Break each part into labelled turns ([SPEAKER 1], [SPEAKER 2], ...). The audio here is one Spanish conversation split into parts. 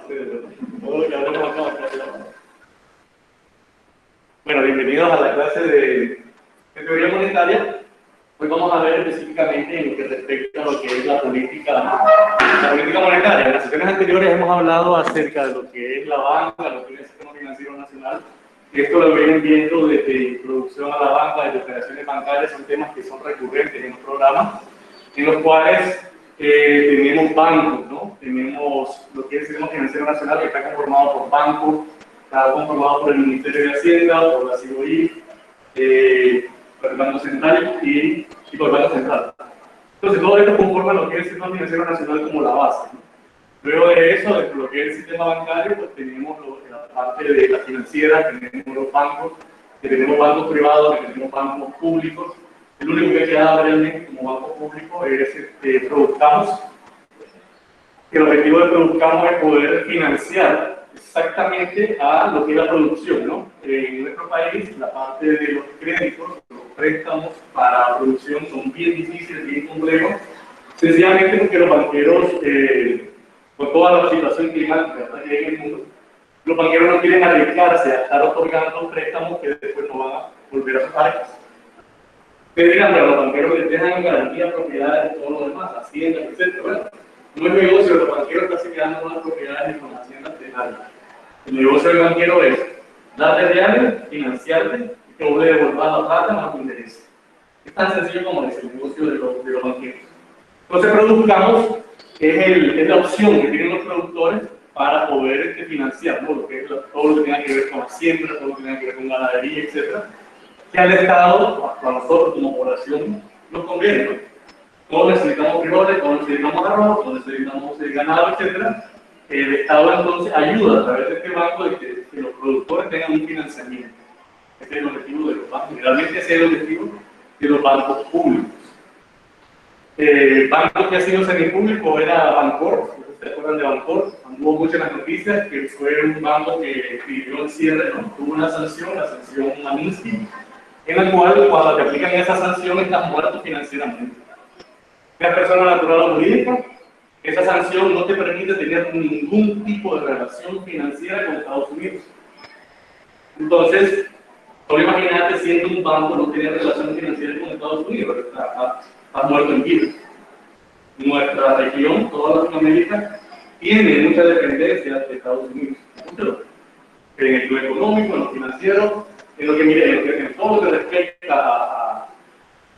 [SPEAKER 1] todo lo que hablamos acá va a quedar grabado. Bueno, bienvenidos a la clase de teoría monetaria. Hoy vamos a ver específicamente en lo que respecta a lo que es la política monetaria. En las sesiones anteriores hemos hablado acerca de lo que es la banca, lo que es el sistema financiero nacional. Esto lo vienen viendo desde introducción a la banca, desde operaciones bancarias, son temas que son recurrentes en los programas, en los cuales tenemos bancos, ¿no? Tenemos lo que es el sistema financiero nacional, que está conformado por bancos, está conformado por el Ministerio de Hacienda, por la CIOI, por el Banco Central y por el Banco Central. Entonces, todo esto conforma lo que es el sistema financiero nacional como la base, ¿no? Luego de eso, dentro de lo que es el sistema bancario, pues tenemos la parte de la financiera, tenemos los bancos, que tenemos bancos privados, que tenemos bancos públicos. El único que queda realmente como banco público es Produzcamos. El objetivo de Produzcamos es poder financiar exactamente a lo que es la producción, ¿no? En nuestro país, la parte de los créditos, los préstamos para producción son bien difíciles, bien complejos, sencillamente porque los banqueros, con toda la situación climática que hay en el mundo, los banqueros no quieren arriesgarse a estar otorgando préstamos que después no van a volver a sus arcas. Ustedes dirán, pero los banqueros les dejan en garantía propiedades y todo lo demás, haciendas, etc. Bueno, no es negocio, los banqueros están quedando con las propiedades y con las haciendas de nadie. El negocio del banquero es darte reales, financiarte y que vos le devolvas la plata más tu interés. Es tan sencillo como es el negocio de los banqueros. Entonces, Produzcamos es la opción que tienen los productores para poder financiar, ¿no? Lo que es todo lo que tenga que ver con la siembra, todo lo que tenga que ver con ganadería, etc. Que al Estado, a nosotros como población, nos conviene, ¿no? Todos necesitamos frijoles, todos necesitamos arroz, todos necesitamos ganado, etc. El Estado entonces ayuda a través de este banco de que los productores tengan un financiamiento. Ese es el objetivo de los bancos. Realmente ese es el objetivo de los bancos públicos. El banco que ha sido semipúblico era Bancor. ¿Se acuerdan de Bancor? Hubo muchas las noticias que fue un banco que pidió el cierre, ¿no? Tuvo una sanción, la sanción Amnistia, en la cual cuando te aplican esa sanción estás muerto financieramente. Una persona natural o jurídica, esa sanción no te permite tener ningún tipo de relación financiera con Estados Unidos. Entonces, solo imagínate siendo un banco no tener relación financiera con Estados Unidos, estás muerto en vida. Nuestra región, toda Latinoamérica, tiene mucha dependencia de Estados Unidos. En lo económico, en lo financiero, en todo lo que respecta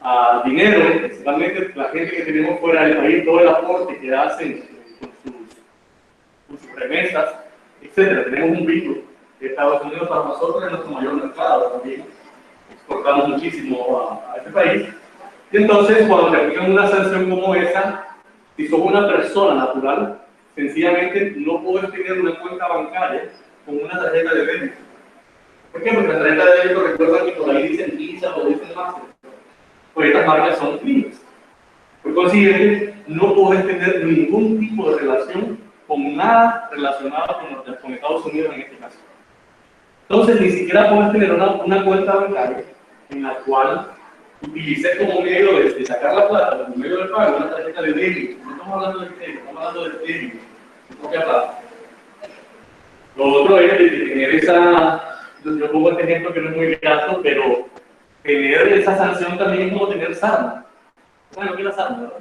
[SPEAKER 1] a dinero, principalmente la gente que tenemos fuera del país, todo el aporte que hacen con sus remesas, etc. Tenemos un vínculo. Estados Unidos para nosotros es nuestro mayor mercado también. Exportamos muchísimo a este país. Y entonces, cuando te aplican una sanción como esa, si sos una persona natural, sencillamente no puedes tener una cuenta bancaria con una tarjeta de débito. ¿Por qué? Porque la tarjeta de débito, recuerdan que por ahí dicen Visa o dicen Master. Pues estas marcas son crímenes. Por consiguiente, no puedes tener ningún tipo de relación con nada relacionado con Estados Unidos en este caso. Entonces, ni siquiera puedes tener una cuenta bancaria en la cual utilices como medio de sacar la plata, como medio de pago, una tarjeta de débito. No estamos hablando de crédito, estamos hablando de débito. Propia plata. Lo otro es de tener yo pongo este ejemplo que no es muy grato, pero tener esa sanción también es como tener sarna. ¿Saben lo que es la sarna, verdad?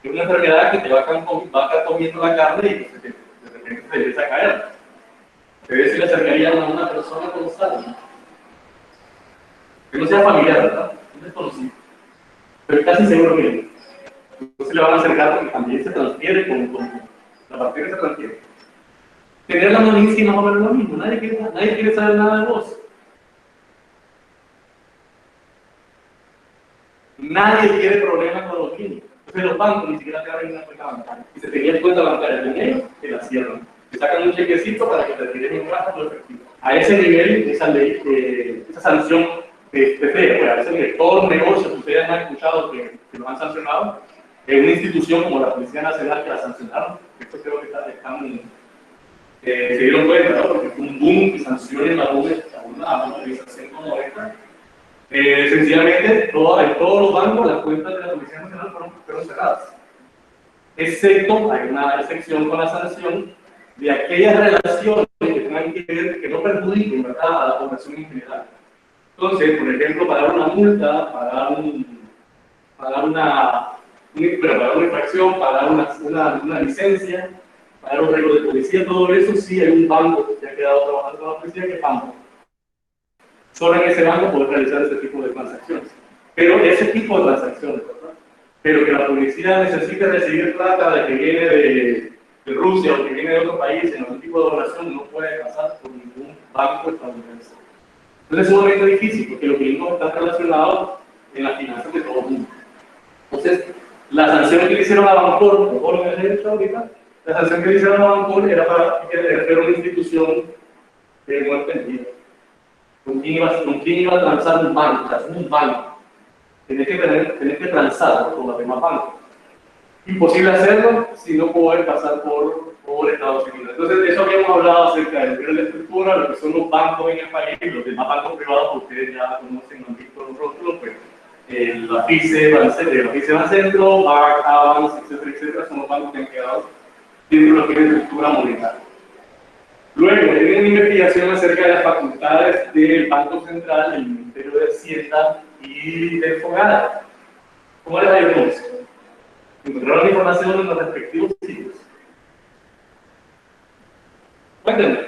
[SPEAKER 1] Es una enfermedad que te va a estar comiendo la carne y de repente te empieza a caer. Ustedes se le acercarían a una persona con sarna. Que no sea familiar, ¿verdad? Un desconocido. Pero casi seguro que no se le van a acercar porque también se transfiere con la bacteria se transfiere. Tener la noticia más o menos lo mismo. Nadie quiere saber nada de vos. Nadie quiere problemas con los niños. Entonces los bancos ni siquiera te abren una cuenta bancaria. Y se tenían cuenta bancaria con ellos, te la cierran. Te sacan un chequecito para que te retires un gasto efectivo. A ese nivel, esa ley, esa sanción fea, a ese nivel, todos los negocios que ustedes han escuchado que los han sancionado, es una institución como la Policía Nacional que la sancionaron. Esto creo que se dieron cuenta, ¿no? Porque fue un boom que sancionen a una organización como esta. Sencillamente, en todos los bancos las cuentas de la Policía Nacional fueron cerradas. Excepto, hay una excepción con la sanción de aquellas relaciones que tengan que ver, que no perjudiquen, ¿verdad?, a la población en general. Entonces, por ejemplo, pagar una multa, pagar una infracción, pagar una licencia, pagar un arreglo de policía, todo eso sí hay un banco que ha quedado trabajando con la policía, que es banco. Solo en ese banco poder realizar ese tipo de transacciones. Pero ese tipo de transacciones, ¿verdad? Pero que la policía necesite recibir plata de que viene de Rusia o que viene de otro país en algún tipo de donación, no puede pasar por ningún banco estadounidense. Entonces es sumamente difícil porque los gringos están relacionados en las finanzas de todo el mundo. Entonces, la sanción que le hicieron a Bancor, por lo que les he dicho ahorita, la sanción que le hicieron a Bancor era para que era una institución de muerte en vida. ¿Con quién iba a transar un banco? O sea, un banco. Tenés que transar con los demás bancos. Imposible hacerlo si no poder pasar por Estados Unidos. Entonces, de eso habíamos hablado acerca de lo que es la estructura, lo que son los bancos en el país, los demás bancos privados que ustedes ya conocen, han visto los rótulos, pues la FICE, Bancentro, BAC, Avance, etcétera, son los bancos que han quedado dentro de lo que es la estructura monetaria. Luego, hay una investigación acerca de las facultades del Banco Central, del Ministerio de Hacienda y del FOGADA. ¿Cómo les ha ido con eso? Encontraron información en los respectivos sitios. Cuéntenme.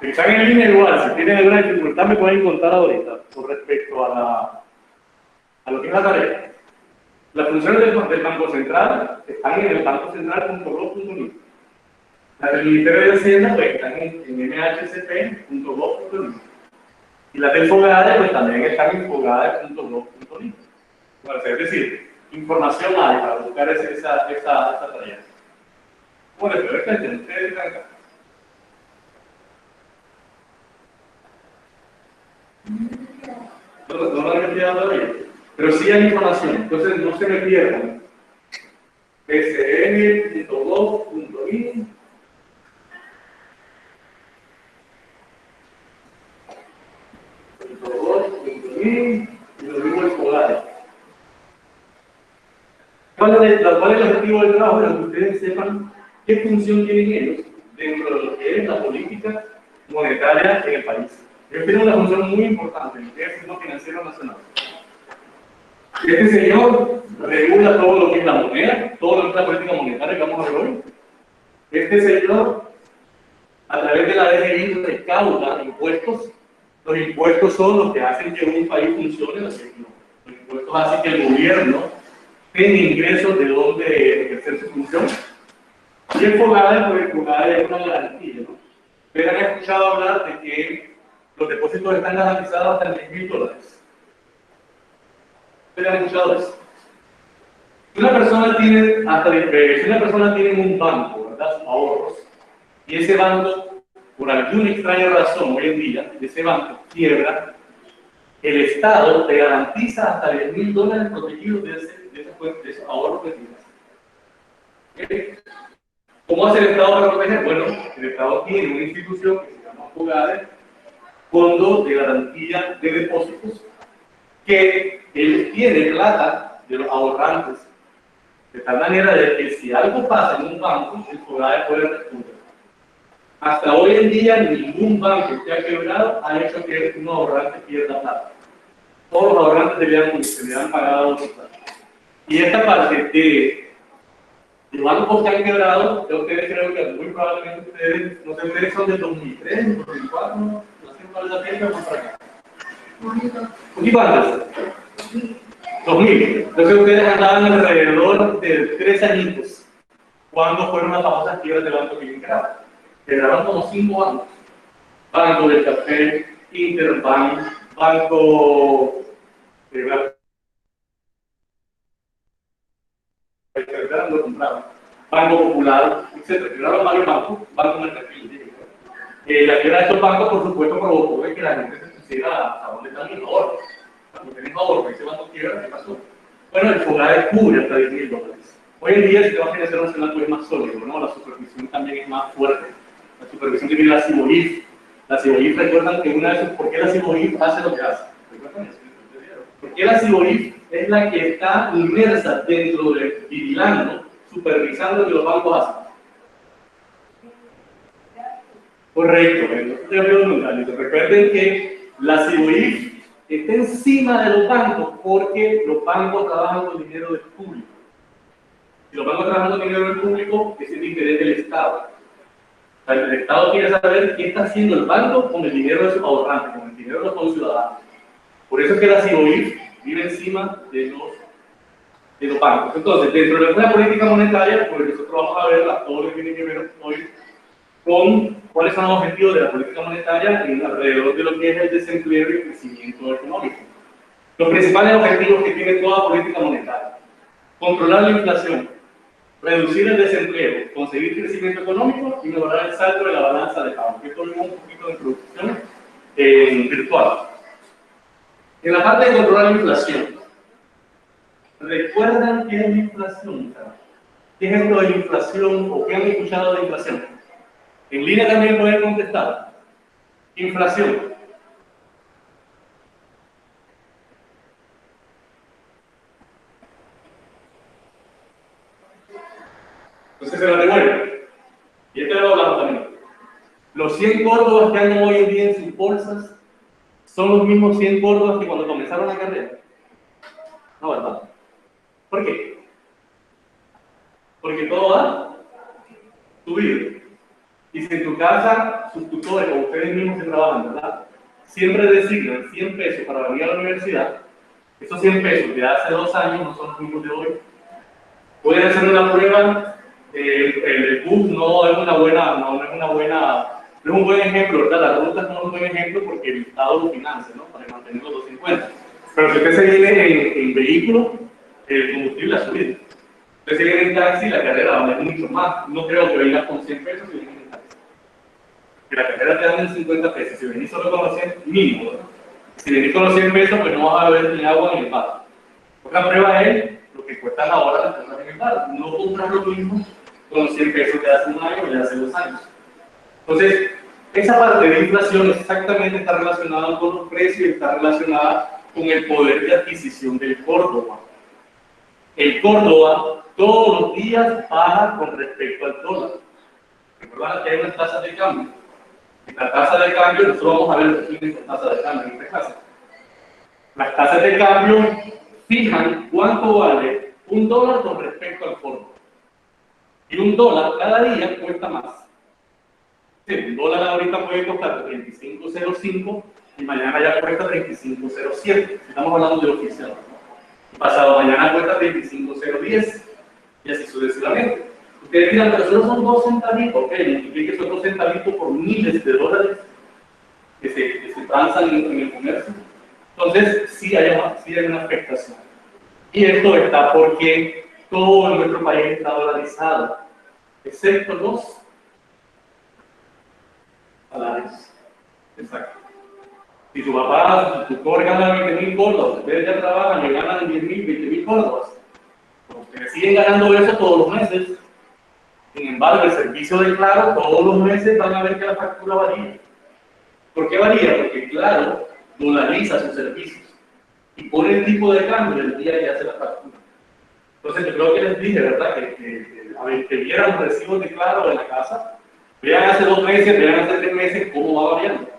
[SPEAKER 1] Están en línea igual, si tienen alguna dificultad me pueden contar ahorita con respecto a lo que es la tarea. Las funciones del Banco Central están en el bancocentral.gov.ni. Las del Ministerio de Hacienda pues están en mhcp.gov.ni. Y las del FOGADE pues también están en fogade.gov.ni. Bueno, es decir, información hay para buscar esa tarea. Bueno, pero es que ustedes están acá. No lo han enviado todavía, pero sí hay información, entonces no se me pierdan. pcn.gov.in y lo mismo el FOGADE. ¿Cuál es el objetivo del trabajo? Para que ustedes sepan qué función tienen ellos dentro de lo que es la política monetaria en el país. Ellos tienen una función muy importante en el sistema financiero nacional. Este señor regula todo lo que es la moneda, todo lo que es la política monetaria que vamos a ver hoy. Este señor, a través de la DGI, recauda impuestos. Los impuestos son los que hacen que un país funcione. Los impuestos hacen que el gobierno tenga ingresos de donde ejercer su función. Y el FOGADE, pues el FOGADE es una garantía, ¿no? Ustedes han escuchado hablar de que los depósitos están garantizados hasta $10,000. ¿Ustedes han escuchado eso? Si una persona tiene un banco, ¿verdad?, sus ahorros, y ese banco, por alguna extraña razón, hoy en día, ese banco quiebra, el Estado te garantiza hasta $10,000 protegidos de esos ahorros que tienes. ¿Okay? ¿Cómo hace el Estado para proteger? Bueno, el Estado tiene una institución que se llama FOGADE, Fondo de Garantía de Depósitos, que él tiene plata de los ahorrantes, de tal manera de que si algo pasa en un banco, el FOGADE puede responder. Hasta hoy en día, ningún banco que ha quebrado ha hecho que un ahorrante pierda plata. Todos los ahorrantes se le han pagado su plata. Y esta parte de bancos que han quebrado, yo ustedes creo que muy probablemente ustedes, no sé, ustedes son del 2003, 2004, no sé cuál es la fecha, vamos para acá. Un poquito antes. 2000. Entonces ustedes andaban alrededor de 3 añitos cuando fueron las famosas quiebras del banco que quebraron. Quebraron como 5 bancos. Banco del Café, Interbank, Banco Banco Popular, etc. Quebraron varios bancos, Banco Mercantil. La quiebra de estos bancos, por supuesto, provocó que la gente se pusiera a dónde están los ahorros. Cuando tenés ahorros, ese banco quiebra, ¿qué pasó? Bueno, el FOGADE cubre hasta $10,000. Hoy en día el sistema financiero nacional pues, es más sólido, ¿no? La supervisión también es más fuerte. La supervisión que tiene la CIBOIF. La CIBOIF, recuerdan que una de sus, ¿por qué la CIBOIF hace lo que hace? ¿Recuerdan eso? Porque la CIBOIF es la que está inmersa dentro de vigilando, supervisando lo que los bancos hacen. Correcto, estoy preguntando. Recuerden que la CIBOIF está encima de los bancos porque los bancos trabajan con dinero del público. Si los bancos trabajan con dinero del público, es el interés del Estado. O sea, el Estado quiere saber qué está haciendo el banco con el dinero de sus ahorrantes, con el dinero de los conciudadanos. Por eso es que la CIBOIF vive encima de los bancos. Entonces, dentro de la política monetaria, pues nosotros vamos a ver todo lo que tiene que ver hoy con cuáles son los objetivos de la política monetaria alrededor de lo que es el desempleo y el crecimiento económico. Los principales objetivos que tiene toda política monetaria: controlar la inflación, reducir el desempleo, conseguir crecimiento económico y mejorar el saldo de la balanza de pago. Esto lo vimos un poquito de introducción virtual. En la parte de controlar la inflación, ¿recuerdan qué es la inflación? ¿Qué es esto de la inflación o qué han escuchado de inflación? En línea también pueden contestar. Inflación. Entonces se la devuelve. Y esto lo hablamos también. Los 100 córdobas que andan hoy en día en sus bolsas son los mismos 100 córdobas que cuando comenzaron la carrera. No, ¿verdad? ¿Por qué? Porque todo ha subido. Y si en tu casa, sus tutores o ustedes mismos que trabajan, ¿verdad?, siempre designan 100 pesos para venir a la universidad, esos 100 pesos de hace 2 años no son los mismos de hoy. Pueden hacer una prueba, el bus no es un buen ejemplo, ¿verdad? La ruta no es un buen ejemplo porque el Estado lo financia, ¿no?, para mantener los 250. Pero si usted se viene en vehículo, el combustible ha subido. Usted se viene en taxi, la carrera vale mucho más. No creo que vengas con 100 pesos y vengas en taxi. Que la carrera te dan en 50 pesos. Si venís solo con los 100, mínimo, ¿no? Si venís con los 100 pesos, pues no vas a beber ni agua ni el bar. Otra prueba es lo que cuesta la hora las cosas en el bar. No comprar lo mismo con los 100 pesos de hace 1 año o de hace 2 años. Entonces, esa parte de inflación exactamente está relacionada con los precios y está relacionada con el poder de adquisición del Córdoba. El Córdoba todos los días baja con respecto al dólar. Recuerdan que hay unas tasas de cambio. La tasa de cambio, nosotros vamos a ver lo que tiene esta tasa de cambio en esta clase. Las tasas de cambio fijan cuánto vale $1 con respecto al Córdoba. Y $1 cada día cuesta más. Sí, $1 ahorita puede costar 35.05 y mañana ya cuesta 35.07. Estamos hablando de oficial, ¿no? Pasado mañana cuesta 35.010 y así sucesivamente. Ustedes dirán, pero solo son 2 centavitos. Ok, multiplique esos 2 centavitos por miles de dólares que se transan en el comercio. Entonces, sí hay una afectación. Y esto está porque todo en nuestro país está dolarizado, excepto los salarios. Exacto. Si tu papá, tu tutor gana 20.000 córdobas, ustedes ya trabajan y ganan 10.000, 20.000 córdobas, ustedes siguen ganando eso todos los meses. Sin embargo, el servicio de Claro, todos los meses van a ver que la factura varía. ¿Por qué varía? Porque Claro dolariza sus servicios y pone el tipo de cambio el día que hace la factura. Entonces, yo creo que les dije, ¿verdad?, que vieran los recibos de Claro en la casa, vean hace 2 meses, vean hace 3 meses cómo va variando.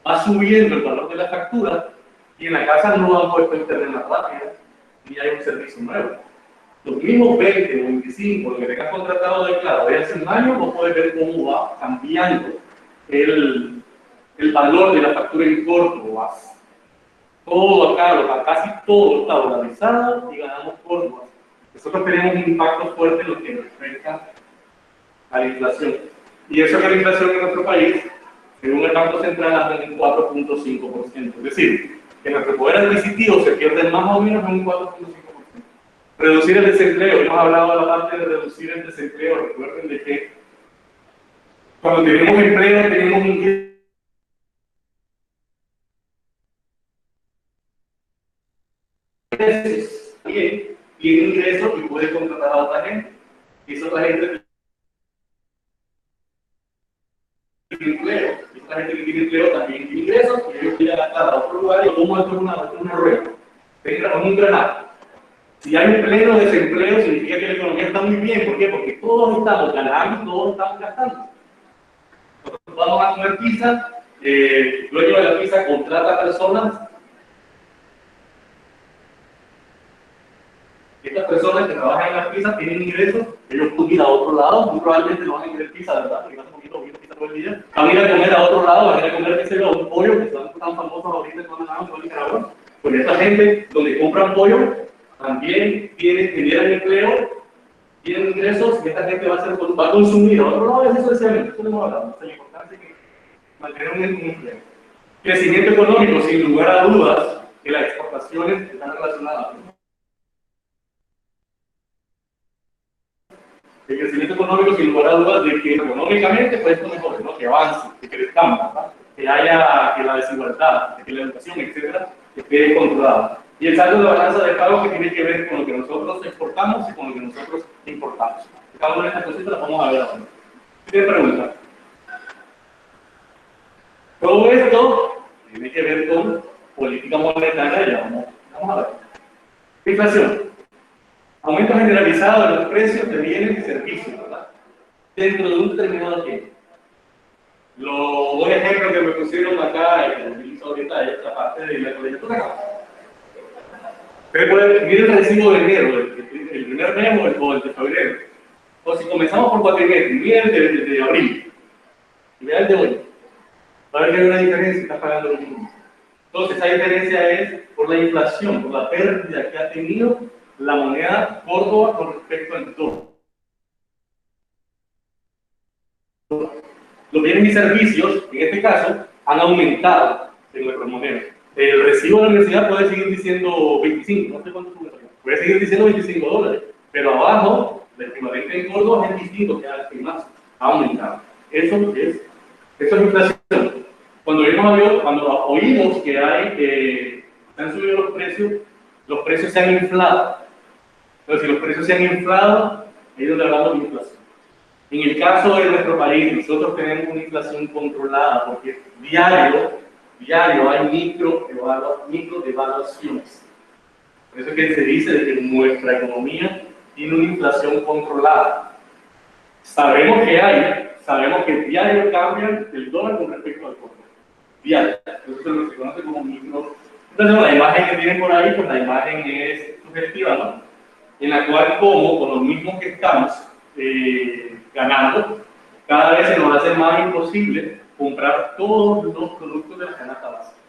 [SPEAKER 1] Va subiendo el valor de la factura y en la casa no han puesto internet más rápido ni hay un servicio nuevo. Los mismos 20 o 25 que tengas contratado de Claro de hace 1 año, vos podés ver cómo va cambiando el valor de la factura en Córdoba. Todo acá, casi todo está dolarizado y ganamos Córdoba. Nosotros tenemos un impacto fuerte en lo que respecta a la inflación. Y eso que la inflación en nuestro país, según el Banco Central, anda en un 4.5%. Es decir, que nuestro poder adquisitivo se pierde más o menos en un 4.5%. Reducir el desempleo, hemos hablado de la parte de reducir el desempleo. Recuerden de que cuando tenemos empleo, tenemos ingresos. Bien, tiene ingresos y puede contratar a otra gente. Y esa otra gente tiene empleo. Y esa gente que tiene empleo también tiene ingresos y ellos quieren gastar a otro lugar y como esto es una rueda. Venga con un granado. Si hay un pleno desempleo, significa que la economía está muy bien. ¿Por qué? Porque todos estamos ganando y todos estamos gastando. Nosotros vamos vamos a comer pizza, el dueño de la pizza contrata a personas. Estas personas que trabajan en las pizzas tienen ingresos, ellos pueden ir a otro lado, muy probablemente no van a comer pizza, ¿verdad? Porque están comiendo pizza todo el día. Van a ir a comer a otro lado, van a ir a comer, qué sé yo, un pollo, que están tan famosos ahorita en Nicaragua. Pues esta gente, donde compran pollo, también generan empleo, tienen ingresos, y esta gente va a consumir a otro lado, y eso decíamos, eso lo hemos hablado, es importante que mantener un empleo. Crecimiento económico, sin lugar a dudas, que las exportaciones están relacionadas. El crecimiento económico, sin lugar a dudas, de que económicamente pues esto mejore, ¿no? Que avance, que crezcamos, ¿verdad? Que haya que la desigualdad, que la educación, etcétera, esté controlada. Y el saldo de balanza de pago que tiene que ver con lo que nosotros exportamos y con lo que nosotros importamos. Cada una de estas cositas las vamos a ver ahora. ¿Qué pregunta? Todo esto tiene que ver con política monetaria, ya vamos a ver. Inflación. Aumento generalizado de los precios de bienes y servicios, ¿verdad? Dentro de un determinado tiempo. Los dos ejemplos que me pusieron acá, que utilizo ahorita, es esta parte de la colegiatura acá. Ustedes pueden ver el recibo de enero, el primer mes o el de febrero. O si comenzamos por cuatrimestre, miren el de abril, y vean el de hoy. Va a ver que hay una diferencia, está pagando lo mismo. Entonces, esa diferencia es por la inflación, por la pérdida que ha tenido la moneda Córdoba con respecto al dólar. Los bienes y servicios, en este caso, han aumentado en nuestra moneda. El recibo de la universidad puede seguir diciendo 25, no sé cuánto sube, puede seguir diciendo $25, pero abajo, el equivalente en Córdoba es distinto que más, ha aumentado. Eso es inflación. Cuando oímos que se han subido los precios se han inflado. Entonces, si los precios se han inflado, ahí es donde hablamos de inflación. En el caso de nuestro país, nosotros tenemos una inflación controlada, porque diario hay micro devaluaciones. Por eso es que se dice de que nuestra economía tiene una inflación controlada. Sabemos que diario cambian el dólar con respecto al dólar. Diario. Eso es lo que se conoce como micro. Entonces, la imagen que tienen por ahí, pues la imagen es subjetiva, ¿no? En la cual, como con los mismos que estamos ganando, cada vez se nos hace más imposible comprar todos los productos de la canasta básica.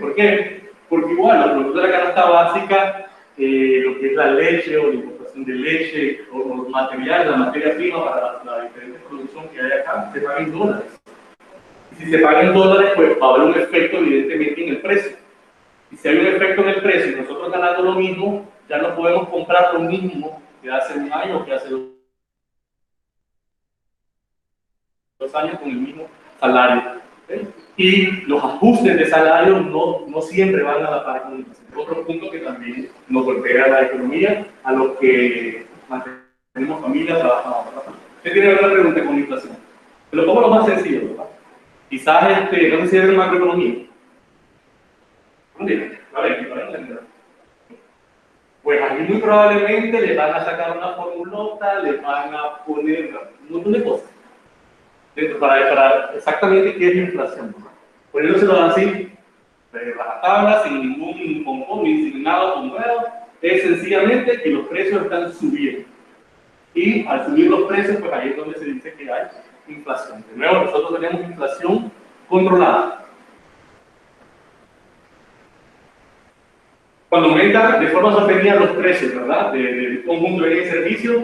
[SPEAKER 1] ¿Por qué? Porque igual los productos de la canasta básica, lo que es la leche o la importación de leche o los materiales, la materia prima para la diferente producción que hay acá, se pagan en dólares. Y si se pagan en dólares, pues va a haber un efecto evidentemente en el precio. Y si hay un efecto en el precio y nosotros ganando lo mismo, ya no podemos comprar lo mismo que hace un año o que hace 2 años con el mismo salario. ¿Okay? Y los ajustes de salario no siempre van a la par con la inflación. Otro punto que también nos golpea la economía, a los que mantenemos familia, trabajamos. ¿Usted tiene alguna pregunta con la inflación? Pero como lo más sencillo, ¿verdad? Quizás, no sé si es de macroeconomía. ¿Dónde? A ver, pues ahí muy probablemente le van a sacar una formulota, le van a poner un montón de cosas para exactamente qué es la inflación. Poniéndoselo así, las tablas, sin ningún pompón ni sin nada comprado, es sencillamente que los precios están subiendo. Y al subir los precios, pues ahí es donde se dice que hay inflación. De nuevo, nosotros tenemos inflación controlada. Cuando aumentan de forma sostenida los precios, ¿verdad? Del conjunto de bienes y servicios,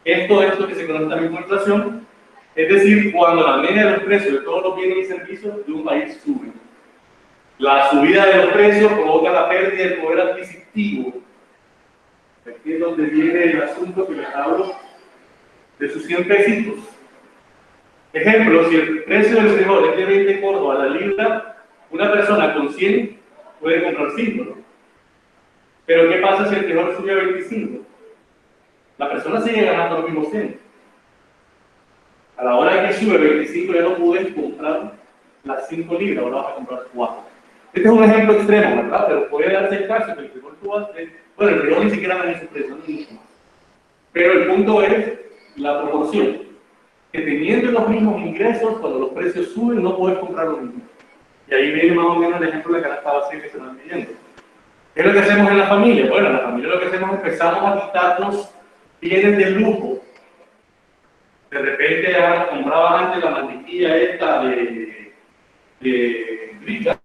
[SPEAKER 1] esto es lo que se conoce también como inflación, es decir, cuando la media de los precios de todos los bienes y servicios de un país sube. La subida de los precios provoca la pérdida del poder adquisitivo. Aquí es donde viene el asunto que les hablo de sus 100 pesitos. Ejemplo, si el precio del frijol es de 20 Córdoba a la libra, una persona con 100 puede comprar 5, ¿no? Pero ¿qué pasa si el frijol sube a 25? La persona sigue ganando los mismos 100. A la hora que sube 25 ya no puedes comprar las 5 libras, ahora vas a comprar 4. Este es un ejemplo extremo, ¿verdad? Pero puede darse el caso que el frijol suba, bueno, el frijol ni siquiera gana su precio, no mucho más. Pero el punto es la proporción. que teniendo los mismos ingresos, cuando los precios suben, no puedes comprar lo mismo. Y ahí viene más o menos el ejemplo de canasta vacía que se van pidiendo. ¿Qué es lo que hacemos en la familia? Bueno, en la familia lo que hacemos es empezamos a quitarnos bienes de lujo. De repente ya comprabas antes la mantequilla esta de Rica,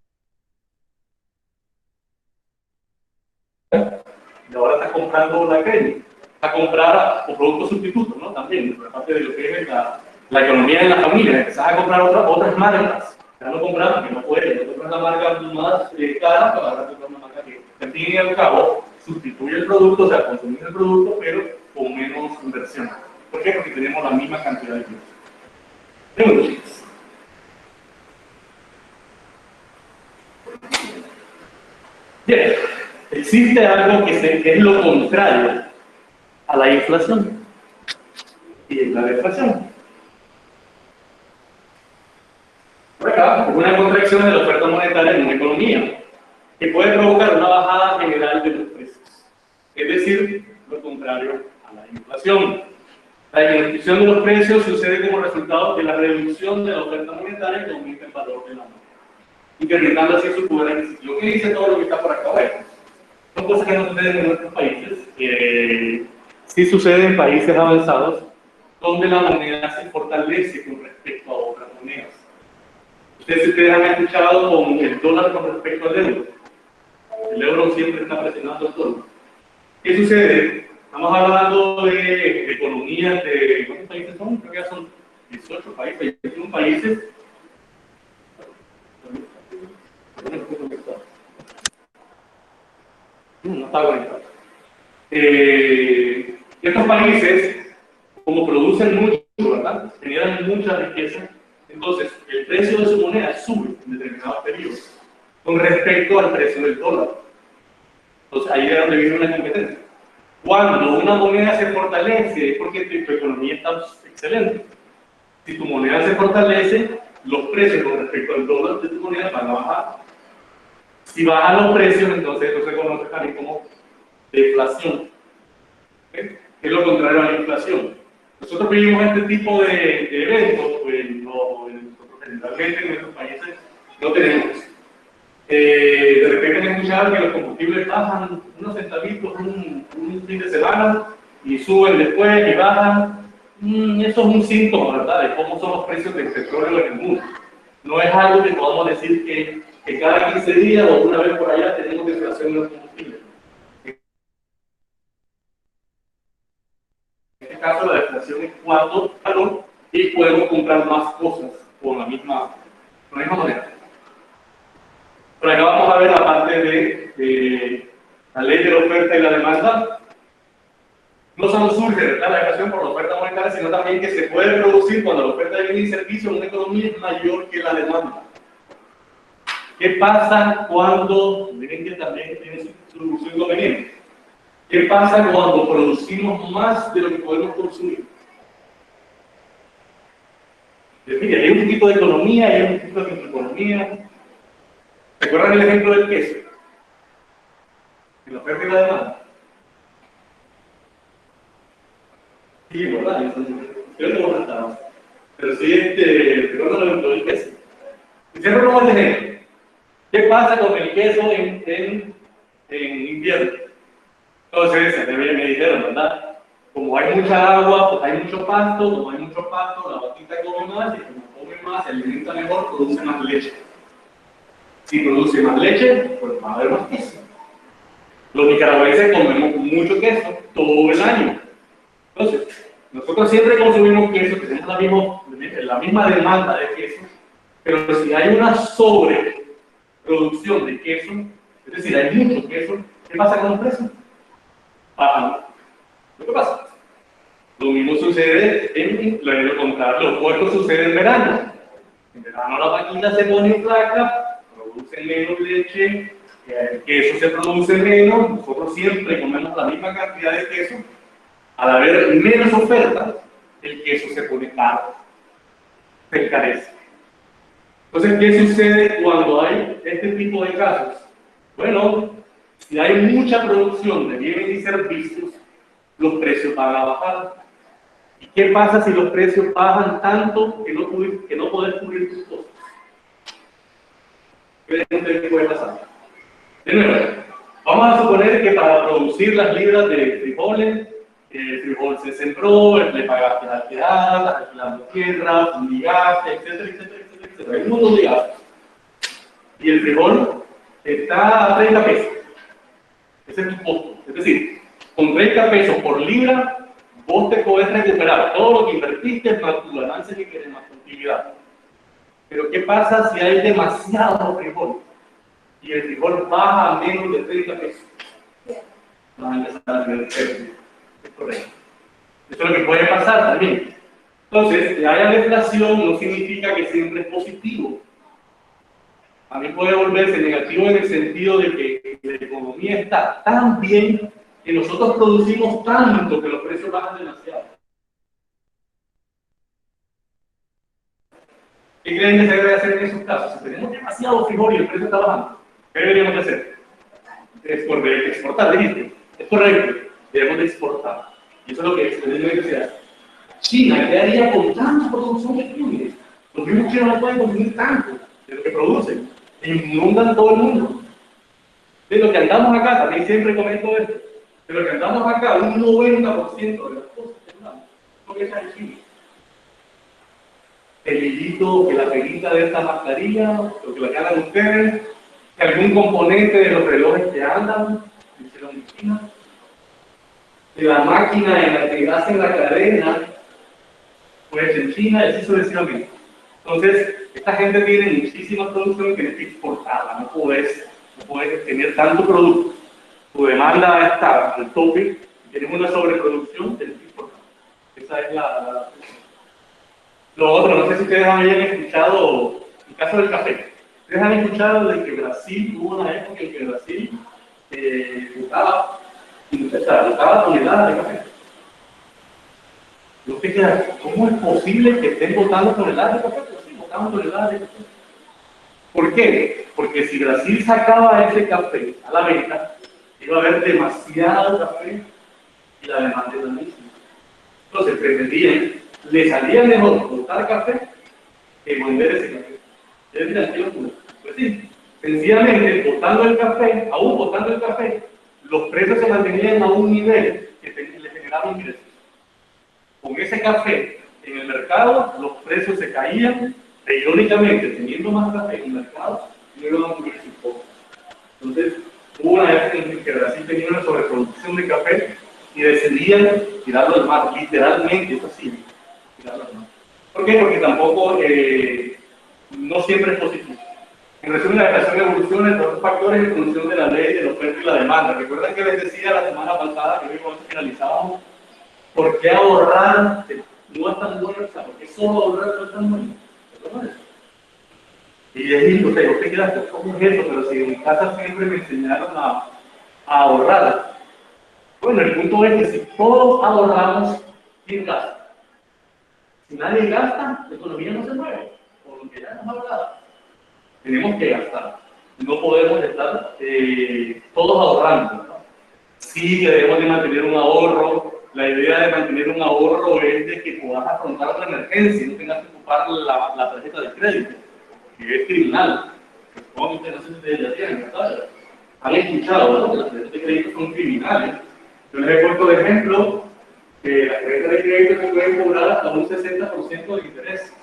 [SPEAKER 1] y ahora estás comprando la crema. A comprar o productos sustitutos, ¿no? También, por parte de lo que es la economía de la familia. Empezás a comprar otras marcas. Ya no compras porque no puedes, ya compras la marca más cara para ahora comprar una marca que, al fin y al cabo, sustituye el producto, o sea, consumir el producto, pero con menos inversión. ¿Por qué? Porque tenemos la misma cantidad de ingresos. Bien, existe algo que es lo contrario a la inflación, y es la deflación. Por acá, una contracción de la oferta monetaria en una economía, que puede provocar una bajada general de los precios, es decir, lo contrario a la inflación. La disminución de los precios sucede como resultado de la reducción de la oferta monetaria que aumenta el valor de la moneda, incrementando así su poder adquisitivo. ¿Qué dice todo lo que está por acá abajo? Son cosas que no suceden en nuestros países, sí suceden en países avanzados, donde la moneda se fortalece con respecto a otras monedas. Ustedes han escuchado con el dólar con respecto al euro. El euro siempre está presionando el dólar. ¿Qué sucede? Estamos hablando de economías de... ¿Cuántos países son? Creo que ya son 18 países, 21 países. No está conectado. Estos países, como producen mucho, ¿verdad? Generan mucha riqueza. Entonces, el precio de su moneda sube en determinados periodos con respecto al precio del dólar. Entonces, ahí es donde viene una competencia. Cuando una moneda se fortalece, es porque tu economía está excelente. Si tu moneda se fortalece, los precios con respecto al dólar de tu moneda van a bajar. Si bajan los precios, entonces eso se conoce también como deflación. ¿Okay? Es lo contrario a la inflación. Nosotros vivimos este tipo de eventos, pues nosotros generalmente en nuestros países no tenemos. De repente me escucharon que los combustibles bajan unos centavitos un fin de semana y suben después y bajan. Eso es un síntoma, ¿verdad?, de cómo son los precios del petróleo en el mundo. No es algo que podamos decir que cada 15 días o una vez por allá tenemos deflación en los combustibles. En este caso, la deflación es cuando valor y podemos comprar más cosas con la misma moneda. Por acá vamos a ver la parte de la ley de la oferta y la demanda. No solo surge de la deflación por la oferta monetaria, sino también que se puede producir cuando la oferta de bienes y servicios en una economía es mayor que la demanda. ¿Qué pasa cuando, miren que también tiene su inconveniente, qué pasa cuando producimos más de lo que podemos consumir? Mire, hay un tipo de economía, hay un tipo de microeconomía. ¿Recuerdan el ejemplo del queso? En la oferta y la demanda. Sí, ¿verdad? Yo no lo notaba. Pero sí, recuerdo el ejemplo del queso. Y siempre pongo el ejemplo. ¿Qué pasa con el queso en invierno? Entonces, me dijeron, ¿verdad? Como hay mucha agua, pues hay mucho pasto, como hay mucho pasto, la vaquita come más, y como come más, se alimenta mejor, produce más leche. Si produce más leche, pues va a haber más queso. Los nicaragüenses comemos mucho queso todo el año. Entonces, nosotros siempre consumimos queso, tenemos la misma demanda de queso, pero si hay una sobreproducción de queso, es decir, hay mucho queso, ¿qué pasa con los precios? Bajan. ¿Qué pasa? Lo mismo sucede en lo contrario, lo opuesto sucede en verano. En verano la vaquita se pone flaca, produce menos leche, el queso se produce menos, nosotros siempre comemos la misma cantidad de queso. Al haber menos oferta, el queso se pone caro, se encarece. Entonces, ¿qué sucede cuando hay este tipo de casos? Bueno, si hay mucha producción de bienes y servicios, los precios van a bajar. ¿Y qué pasa si los precios bajan tanto que no podés cubrir tus costos? ¿Qué puede pasar? De nuevo, vamos a suponer que para producir las libras de frijoles, el frijol se sembró, le pagaste las quedadas, alquilando tierra, fumigaste, etcétera, etcétera, etcétera, etcétera. Hay un montón de gastos. Y el frijol está a 30 pesos. Ese es tu costo. Es decir, con 30 pesos por libra, vos te podés recuperar todo lo que invertiste más tu ganancia que quieres, más tu utilidad. Pero ¿qué pasa si hay demasiado frijol? Y el frijol baja a menos de 30 pesos. Van a empezar a tener pérdida. Es correcto. Eso es lo que puede pasar también. Entonces, que haya deflación no significa que siempre es positivo. También puede volverse negativo en el sentido de que la economía está tan bien que nosotros producimos tanto que los precios bajan demasiado. ¿Qué creen que se debe hacer en esos casos? Si tenemos demasiado frijol y el precio está bajando, ¿qué deberíamos de hacer? Exportar, dijiste. Es correcto, debemos de exportar. Y eso es lo que excelente se hace. China, ¿qué haría con tanta producción que tiene? Los mismos chinos no pueden consumir tanto de lo que producen. Inundan todo el mundo. De lo que andamos acá, también siempre comento esto, de lo que andamos acá, un 90% de las cosas que andamos son hechas en China. El hilito, que la peguita de esta mascarilla, lo que la ganan ustedes, que algún componente de los relojes que andan, lo hicieron en China, de la máquina en la que hacen la cadena, pues en China, y así sucesivamente. Entonces, esta gente tiene muchísima producción que es exportada, no puedes tener tanto producto. Tu demanda está al tope, y tenemos una sobreproducción, tienes que exportar. Esa es la. Lo otro, no sé si ustedes habían escuchado el caso del café. Ustedes han escuchado de que Brasil, hubo una época en que Brasil botaba toneladas de café. Yo queda, ¿cómo es posible que estén botando toneladas de café? Pues sí, botaban toneladas de café. ¿Por qué? Porque si Brasil sacaba ese café a la venta, iba a haber demasiado café y la demanda era la misma. Entonces pretendían, le salía mejor botar café que vender ese café. ¿Es decir, qué locura? Pues sí, sencillamente, aún botando el café, los precios se mantenían a un nivel que le generaba ingresos. Con ese café en el mercado, los precios se caían, e irónicamente, teniendo más café en el mercado, no iban a cubrir sus costos. Entonces, hubo una época en que Brasil tenía una sobreproducción de café y decidían tirarlo al mar, literalmente, eso sí, tirarlo al mar. ¿Por qué? Porque tampoco, no siempre es positivo. En resumen, la inflación evoluciona entre otros factores en función de la ley de la oferta y la demanda. Recuerden que les decía la semana pasada, que hoy cuando finalizábamos, ¿por qué ahorrar no es tan bueno? O sea, ¿por qué solo ahorrar no es tan bueno? Y les digo, usted queda, ¿cómo es eso? Pero si en mi casa siempre me enseñaron a ahorrar. Bueno, el punto es que si todos ahorramos, ¿quién gasta? Si nadie gasta, la economía no se mueve. Por lo que ya hemos hablado. Tenemos que gastar. No podemos estar todos ahorrando, ¿no? Sí que debemos de mantener un ahorro. La idea de mantener un ahorro es de que puedas afrontar una emergencia y no tengas que ocupar la tarjeta de crédito, que es criminal. Supongo que no sé si ustedes ya tienen, ¿verdad? Han escuchado, ¿no?, que las tarjetas de crédito son criminales. Yo les he puesto de ejemplo que las tarjetas de crédito se pueden cobrar hasta un 60% de interés,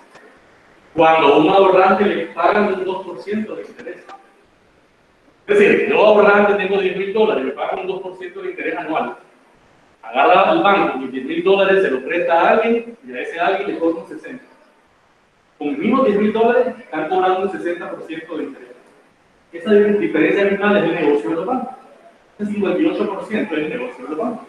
[SPEAKER 1] cuando a un ahorrante le pagan un 2% de interés. Es decir, yo ahorrante tengo $10,000, me pagan un 2% de interés anual. Agarra al banco y $10,000 se lo presta a alguien y a ese alguien le cobra un 60%. Con los mismos $10,000 están cobrando un 60% de interés. Esa diferencia abismal es el negocio de los bancos. Ese 58% es el negocio de los bancos.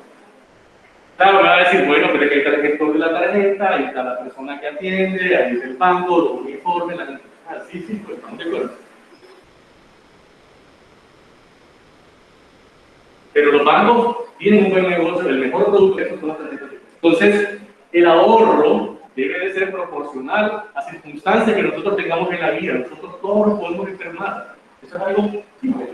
[SPEAKER 1] Claro, me va a decir, bueno, pero es que ahí está el gestor de la tarjeta, ahí está la persona que atiende, ahí está el banco, los uniformes, la gente. Ah, sí, pues estamos de acuerdo. Pero los bancos tienen un buen negocio, el mejor producto de eso son las tarjetas de crédito. Entonces, el ahorro debe de ser proporcional a circunstancias que nosotros tengamos en la vida. Nosotros todos nos podemos enfermar. Eso es algo simple.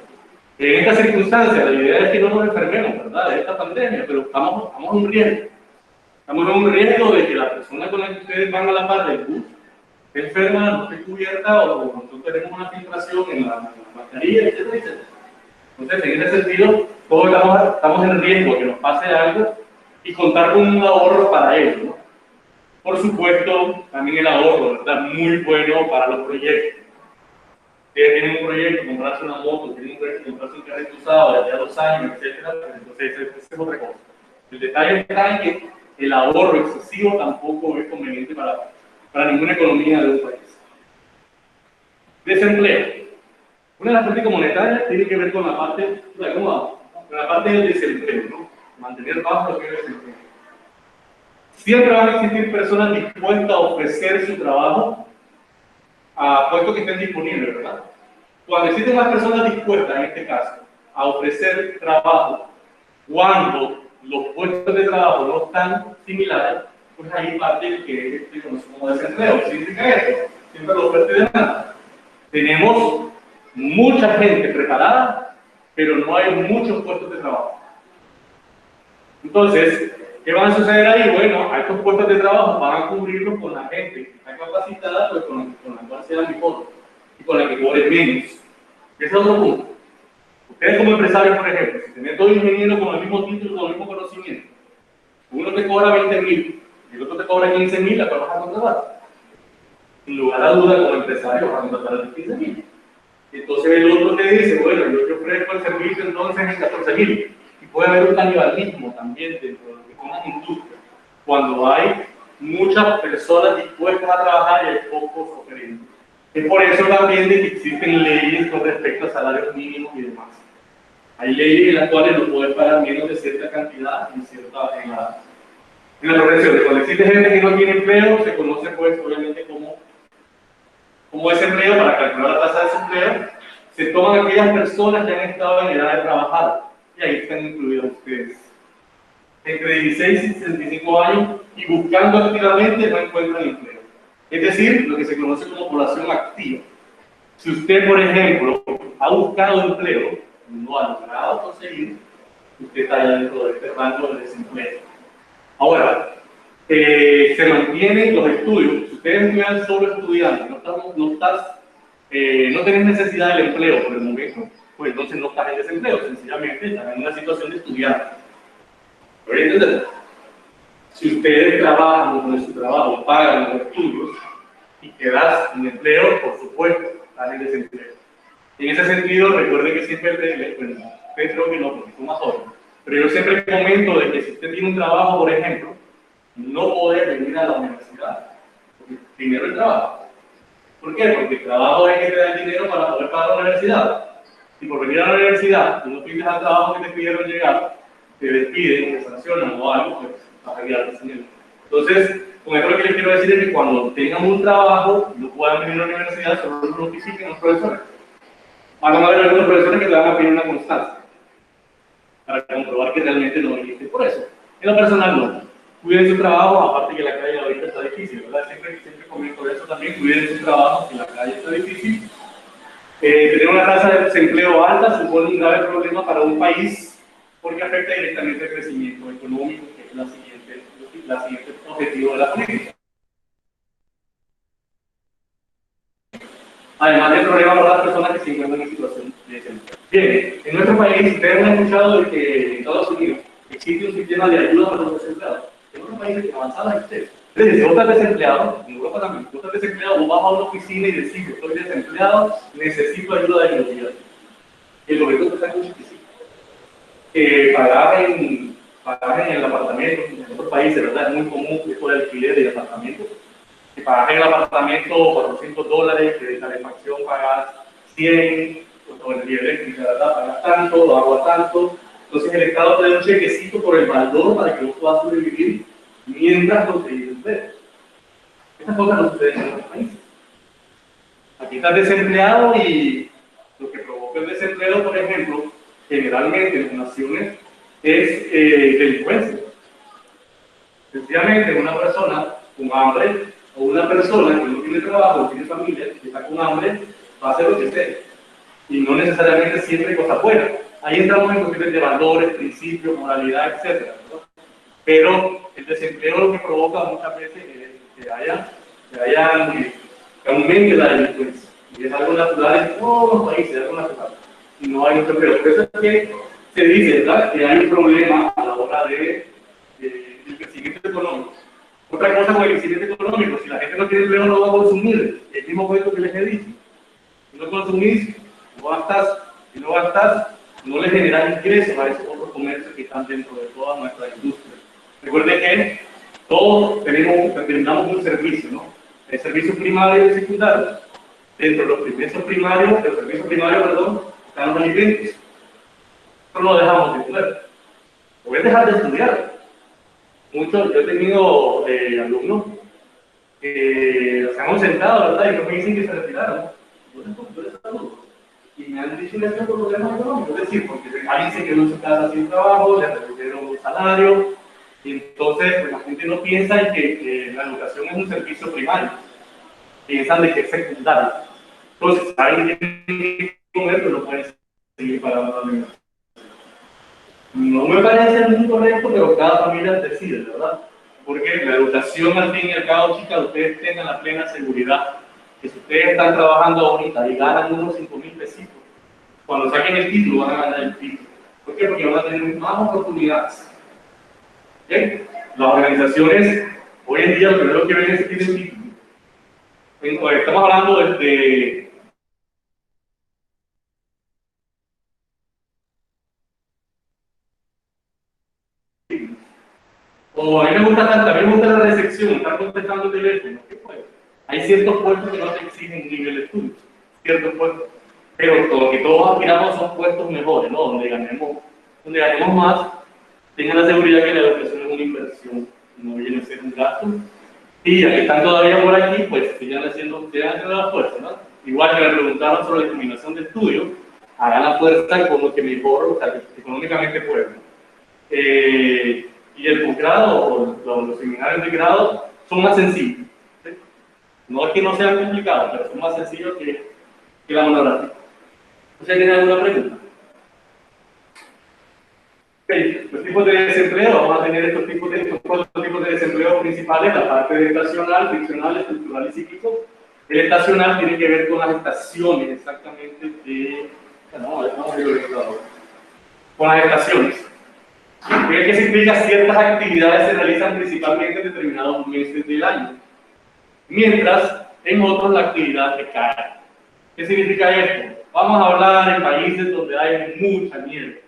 [SPEAKER 1] En esta circunstancia, la idea es que no nos enfermemos, ¿verdad?, de esta pandemia, pero estamos en un riesgo. Estamos en un riesgo de que la persona con la que ustedes van a la par del bus esté enferma, no esté cubierta o nosotros tenemos una filtración en la mascarilla, etcétera, etcétera. Entonces, en ese sentido, todos estamos en riesgo de que nos pase algo y contar con un ahorro para ello, ¿no? Por supuesto, también el ahorro está muy bueno para los proyectos. Ustedes tienen un proyecto, comprarse una moto, tienen un proyecto, comprarse un carrito usado de hace 2 años, etcétera, pues entonces esa es otra cosa. El detalle está en que el ahorro excesivo tampoco es conveniente para ninguna economía de un país. Desempleo. Una de las políticas monetarias tiene que ver con la parte, con la parte del desempleo, ¿no? Mantener bajo lo que es el desempleo. Siempre van a existir personas dispuestas a ofrecer su trabajo a puestos que estén disponibles, ¿verdad? Cuando existen las personas dispuestas, en este caso, a ofrecer trabajo, cuando los puestos de trabajo no están similares, pues ahí parte el que se conoce como desempleo. ¿Qué significa esto? Siempre la oferta y demanda. Tenemos mucha gente preparada, pero no hay muchos puestos de trabajo. Entonces, ¿qué va a suceder ahí? Bueno, a estos puestos de trabajo van a cubrirlos con la gente que está capacitada, pues con la cual sea mejor y con la que cobre menos. Ese es otro punto. Ustedes como empresarios, por ejemplo, si tienen 2 ingenieros con el mismo título, con el mismo conocimiento, uno te cobra 20.000 y el otro te cobra 15.000, ¿la cual vas a contratar? Sin lugar a duda, como empresario, vas a contratar a 15.000. Entonces el otro te dice, bueno, yo te ofrezco el servicio entonces en 14.000. Y puede haber un canibalismo también dentro de lo que son las industrias, cuando hay muchas personas dispuestas a trabajar y hay pocos oferentes. Es por eso también de que existen leyes con respecto a salarios mínimos y demás. Hay leyes en las cuales no puedes pagar menos de cierta cantidad en la profesión. Cuando existe gente que no tiene empleo, se conoce pues obviamente como desempleo. Para calcular la tasa de desempleo, se toman aquellas personas que han estado en edad de trabajar, y ahí están incluidos ustedes. Entre 16 y 65 años y buscando activamente no encuentran empleo. Es decir, lo que se conoce como población activa. Si usted, por ejemplo, ha buscado empleo, no ha logrado conseguir, usted está ya dentro de este rango de desempleo. Ahora, se mantienen los estudios. Si ustedes estuvieran solo estudiando, no tenés necesidad del empleo por el momento, pues entonces no estás en desempleo, sencillamente estás en una situación de estudiante. ¿Lo voy a entender? Si ustedes trabajan con su trabajo, pagan los estudios y quedas en empleo, por supuesto, estás en desempleo. En ese sentido, recuerden que siempre, bueno, ustedes creo que no, porque son más jóvenes, pero yo siempre comento de que si usted tiene un trabajo, por ejemplo, no puede venir a la universidad, porque primero el trabajo. ¿Por qué? Porque el trabajo es que te da el dinero para poder pagar la universidad. Si por venir a la universidad y no pides al trabajo que te pidieron llegar, te despiden, te sancionan o algo, pues vas a quedarte sin él. Entonces, con esto lo que les quiero decir es que cuando tengan un trabajo, no puedan venir a la universidad, solo lo notifiquen los profesores. Van a haber algunos profesores que te van a pedir una constancia para comprobar que realmente no viniste por eso. En lo personal no. Cuiden su trabajo, aparte que la calle ahorita está difícil, ¿verdad? Siempre comento eso también, cuiden su trabajo, que la calle está difícil. Tener una tasa de desempleo alta supone un grave problema para un país porque afecta directamente el crecimiento económico, que es la siguiente objetivo de la política. Además del problema para las personas que se encuentran en situación de desempleo. Bien, en nuestro país, ustedes han escuchado de que en Estados Unidos existe un sistema de ayuda para los desempleados. En otros países avanzados ustedes. Entonces, si vos estás desempleado, en Europa también, si vos estás desempleado, vos vas a una oficina y decís, estoy desempleado, necesito ayuda de mi gobierno. El gobierno te está diciendo que sí. Pagar en el apartamento, en otros países, ¿verdad? Es muy común que por el alquiler del apartamento. Que pagas en el apartamento $400, que de calefacción pagas 100, o energía eléctrica, ¿verdad? Pagas tanto, agua tanto. Entonces el Estado te da un chequecito por el valor para que vos puedas sobrevivir mientras conseguís empleo. Estas cosas no suceden en otros países. Aquí estás desempleado y lo que provoca el desempleo, por ejemplo, generalmente en las naciones es delincuencia. Sencillamente una persona con hambre o una persona que no tiene trabajo, no tiene familia, que está con hambre, va a hacer lo que sea. Y no necesariamente siempre cosas buenas. Ahí entramos en cuestiones de valores, principios, moralidad, etc. ¿no? Pero el desempleo lo que provoca muchas veces es que aumente la delincuencia. Y es algo natural en todos los países, es algo natural. Y no hay otro empleo. Por eso es que se dice, ¿verdad?, que hay un problema a la hora del crecimiento económico. Otra cosa con el crecimiento económico, si la gente no tiene empleo, no va a consumir. El mismo cuento que les he dicho. Si no consumís, no gastas, si no gastas, no le generas ingresos a esos otros comercios que están dentro de toda nuestra industria. Recuerden que todos terminamos un servicio, ¿no? El servicio primario y el secundario. Dentro de los servicios primarios, están los alimentos. Nosotros no dejamos de estudiar. Voy a dejar de estudiar. Yo he tenido alumnos que se han sentado, ¿verdad? Y no me dicen que se retiraron. Yo les saludo. Y me han dicho que es por problemas económicos. Es decir, porque alguien se quedó en su casa sin trabajo, le redujeron el salario. Y entonces pues, la gente no piensa en que la educación es un servicio primario. Piensan de que es secundario. Entonces, alguien tiene que comer, pero no puede seguir pagando la alimentación. No me parece muy correcto, pero cada familia decide, ¿verdad? Porque la educación, al fin y al cabo, chicas, ustedes tengan la plena seguridad que si ustedes están trabajando ahorita y ganan unos 5.000 pesitos, cuando saquen el título van a ganar el título. ¿Por qué? Porque van a tener más oportunidades. ¿Bien? Las organizaciones, hoy en día, lo primero que ven es que tienen título. Estamos hablando de o a mí me gusta la recepción, estar contestando el teléfono. ¿Qué puede? Hay ciertos puestos que no te exigen un nivel de estudio, ciertos puestos, pero lo que todos aspiramos son puestos mejores, ¿no? Donde ganemos más, tengan la seguridad que la educación es una inversión, no viene a ser un gasto. Y ya que están todavía por aquí, pues sigan haciendo la fuerza, ¿no? Igual que me preguntaron sobre la discriminación de estudio, hagan la fuerza con lo que mejor, o sea, que económicamente puedan. Y el posgrado o los seminarios de grado son más sencillos. ¿Sí? No es que no sean complicados, pero son más sencillos que la monografía. ¿Usted tiene alguna pregunta? Okay. Los tipos de desempleo, vamos a tener estos cuatro tipos de desempleo principales, la parte de estacional, friccional, estructural y cíclico. El estacional tiene que ver con las estaciones, exactamente de... No, vamos a verlo con las estaciones. ¿Qué significa? Ciertas actividades se realizan principalmente en determinados meses del año, mientras en otros la actividad recae. ¿Qué significa esto? Vamos a hablar en países donde hay mucha nieve.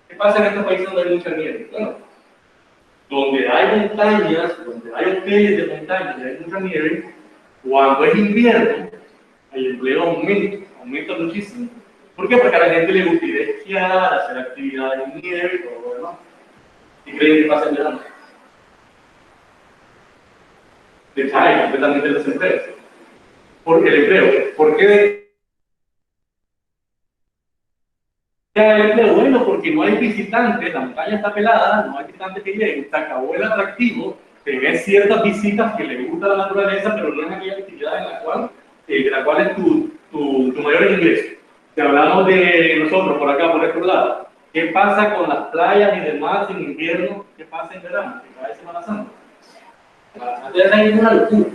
[SPEAKER 1] ¿Qué pasa en estos países donde hay mucha nieve? Bueno, donde hay montañas, donde hay hoteles de montaña y hay mucha nieve, cuando es invierno, el empleo aumenta muchísimo. ¿Por qué? Porque a la gente le gusta ir a esquiar, hacer actividades en nieve y todo lo demás. ¿Y creen que pasa en verano? Decae completamente el desempleo. ¿Por qué el empleo? ¿Por qué decae el empleo? Bueno, porque no hay visitantes, la montaña está pelada, no hay visitantes que lleguen, se acabó el atractivo, se ven ciertas visitas que les gusta la naturaleza, pero no es aquella actividad en la cual es tu mayor ingreso. Si hablamos de nosotros por acá, por este lado, ¿qué pasa con las playas y demás en invierno? ¿Qué pasa en verano? ¿Qué pasa en Semana Santa? Ustedes saben, una locura.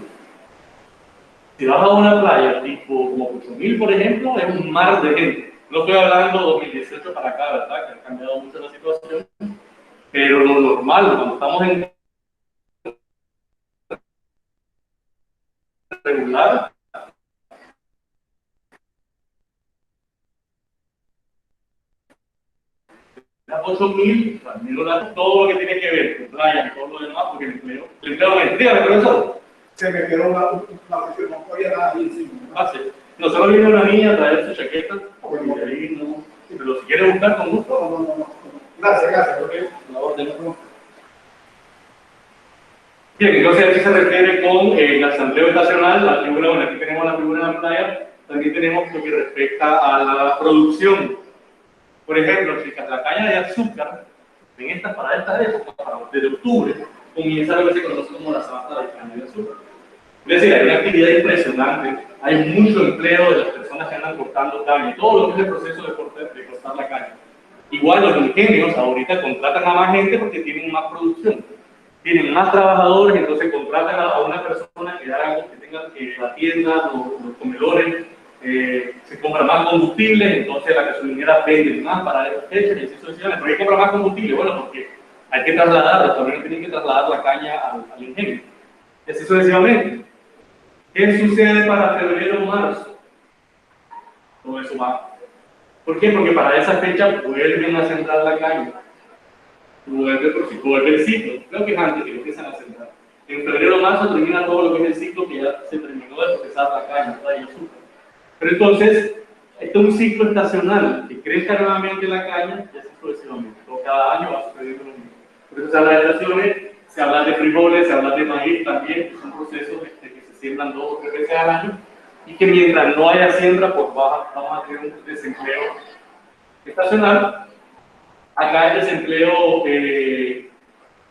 [SPEAKER 1] Si vas a una playa tipo como Cozumel, por ejemplo, es un mar de gente. No estoy hablando de 2018 para acá, ¿verdad? Que ha cambiado mucho la situación. Pero lo normal, cuando estamos en regular, las 8.000, todo lo que tiene que ver con playa y todo lo demás, porque el empleo aumenta. Dígame, profesor.
[SPEAKER 2] Se me quedó una cuestión, no podía nada ahí encima.
[SPEAKER 1] Ah, sí. Nosotros vino una niña a traer su chaqueta, y ahí no. Pero si quiere buscar con gusto.
[SPEAKER 2] No. Gracias.
[SPEAKER 1] Okay. La orden. Bien, entonces aquí se refiere con la asamblea estacional, la figura, bueno, aquí tenemos la figura de la playa, también tenemos lo que respecta a la producción. Por ejemplo, chicas, la caña de azúcar, para esta época, desde octubre, comienza lo que se conoce como la sabata de caña de azúcar. Es decir, hay una actividad impresionante, hay mucho empleo de las personas que andan cortando caña, todo lo que es el proceso de cortar la caña. Igual los ingenios ahorita contratan a más gente porque tienen más producción. tienen más trabajadores, entonces contratan a una persona que haga algo, que tenga la tienda, los comedores, se compra más combustible, entonces la gasolinera vende más para esas fechas y así sucesivamente. ¿Por qué compra más combustible? Bueno, porque hay que trasladar, los camiones tienen que trasladar la caña al ingenio. Y así sucesivamente. ¿Qué sucede para febrero o marzo? Todo eso va. ¿Por qué? Porque para esa fecha vuelven a sembrar la caña. Vuelve el ciclo. Creo que es antes que lo empiezan a sembrar. En febrero o marzo termina todo lo que es el ciclo que ya se terminó de procesar la caña, toda el azúcar. Pero entonces, este es un ciclo estacional, que crezca nuevamente la caña y así sucesivamente. Cada año va sucediendo lo mismo. Por eso se habla de estaciones, se habla de frijoles, se habla de maíz también, que son procesos que se siembran 2 o 3 veces al año, y que mientras no haya siembra, pues vamos a tener un desempleo estacional. Acá el desempleo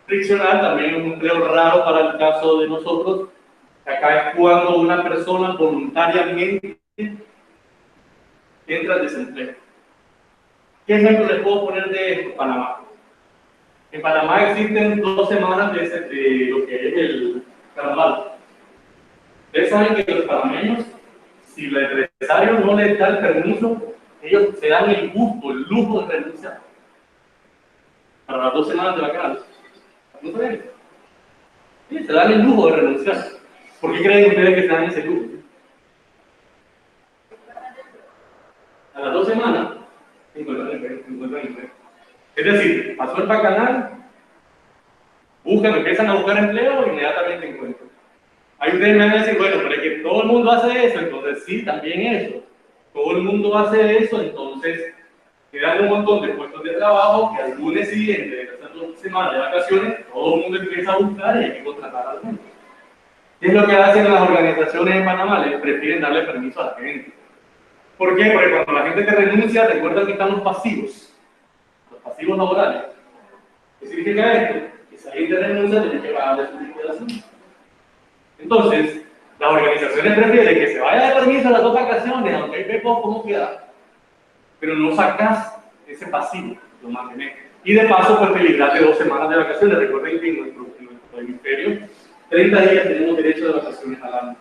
[SPEAKER 1] friccional también es un empleo raro para el caso de nosotros. Acá es cuando una persona voluntariamente entra al desempleo. ¿Qué ejemplo les puedo poner de esto? Panamá. En Panamá existen 2 semanas de lo que es el carnaval. Ustedes saben que los panameños, si el empresario no les da el permiso, ellos se dan el gusto, el lujo de renunciar para las 2 semanas de vacaciones. ¿No saben? Sí, se dan el lujo de renunciar. ¿Por qué creen ustedes que se dan ese lujo? A las 2 semanas, encuentran empleo. Es decir, pasó el bacanal, empiezan a buscar empleo e inmediatamente encuentran. Ahí ustedes me van a decir, bueno, pero es que todo el mundo hace eso, entonces sí, también eso. Todo el mundo hace eso, entonces quedan un montón de puestos de trabajo que al lunes siguiente, de estas 2 semanas de vacaciones, todo el mundo empieza a buscar y hay que contratar a la gente. ¿Qué es lo que hacen las organizaciones en Panamá? Les prefieren darle permiso a la gente. ¿Por qué? Porque cuando la gente te renuncia, recuerda que están los pasivos laborales. ¿Qué significa esto? Que si alguien te renuncia, tienes que pagarle su liquidación. Entonces, las organizaciones prefieren que se vaya de permiso a las 2 vacaciones, aunque hay vemos cómo queda, pero no sacas ese pasivo, lo mantenés. Y de paso, pues te libras de 2 semanas de vacaciones. Recuerden que en nuestro hemisferio, 30 días tenemos derecho de vacaciones al año.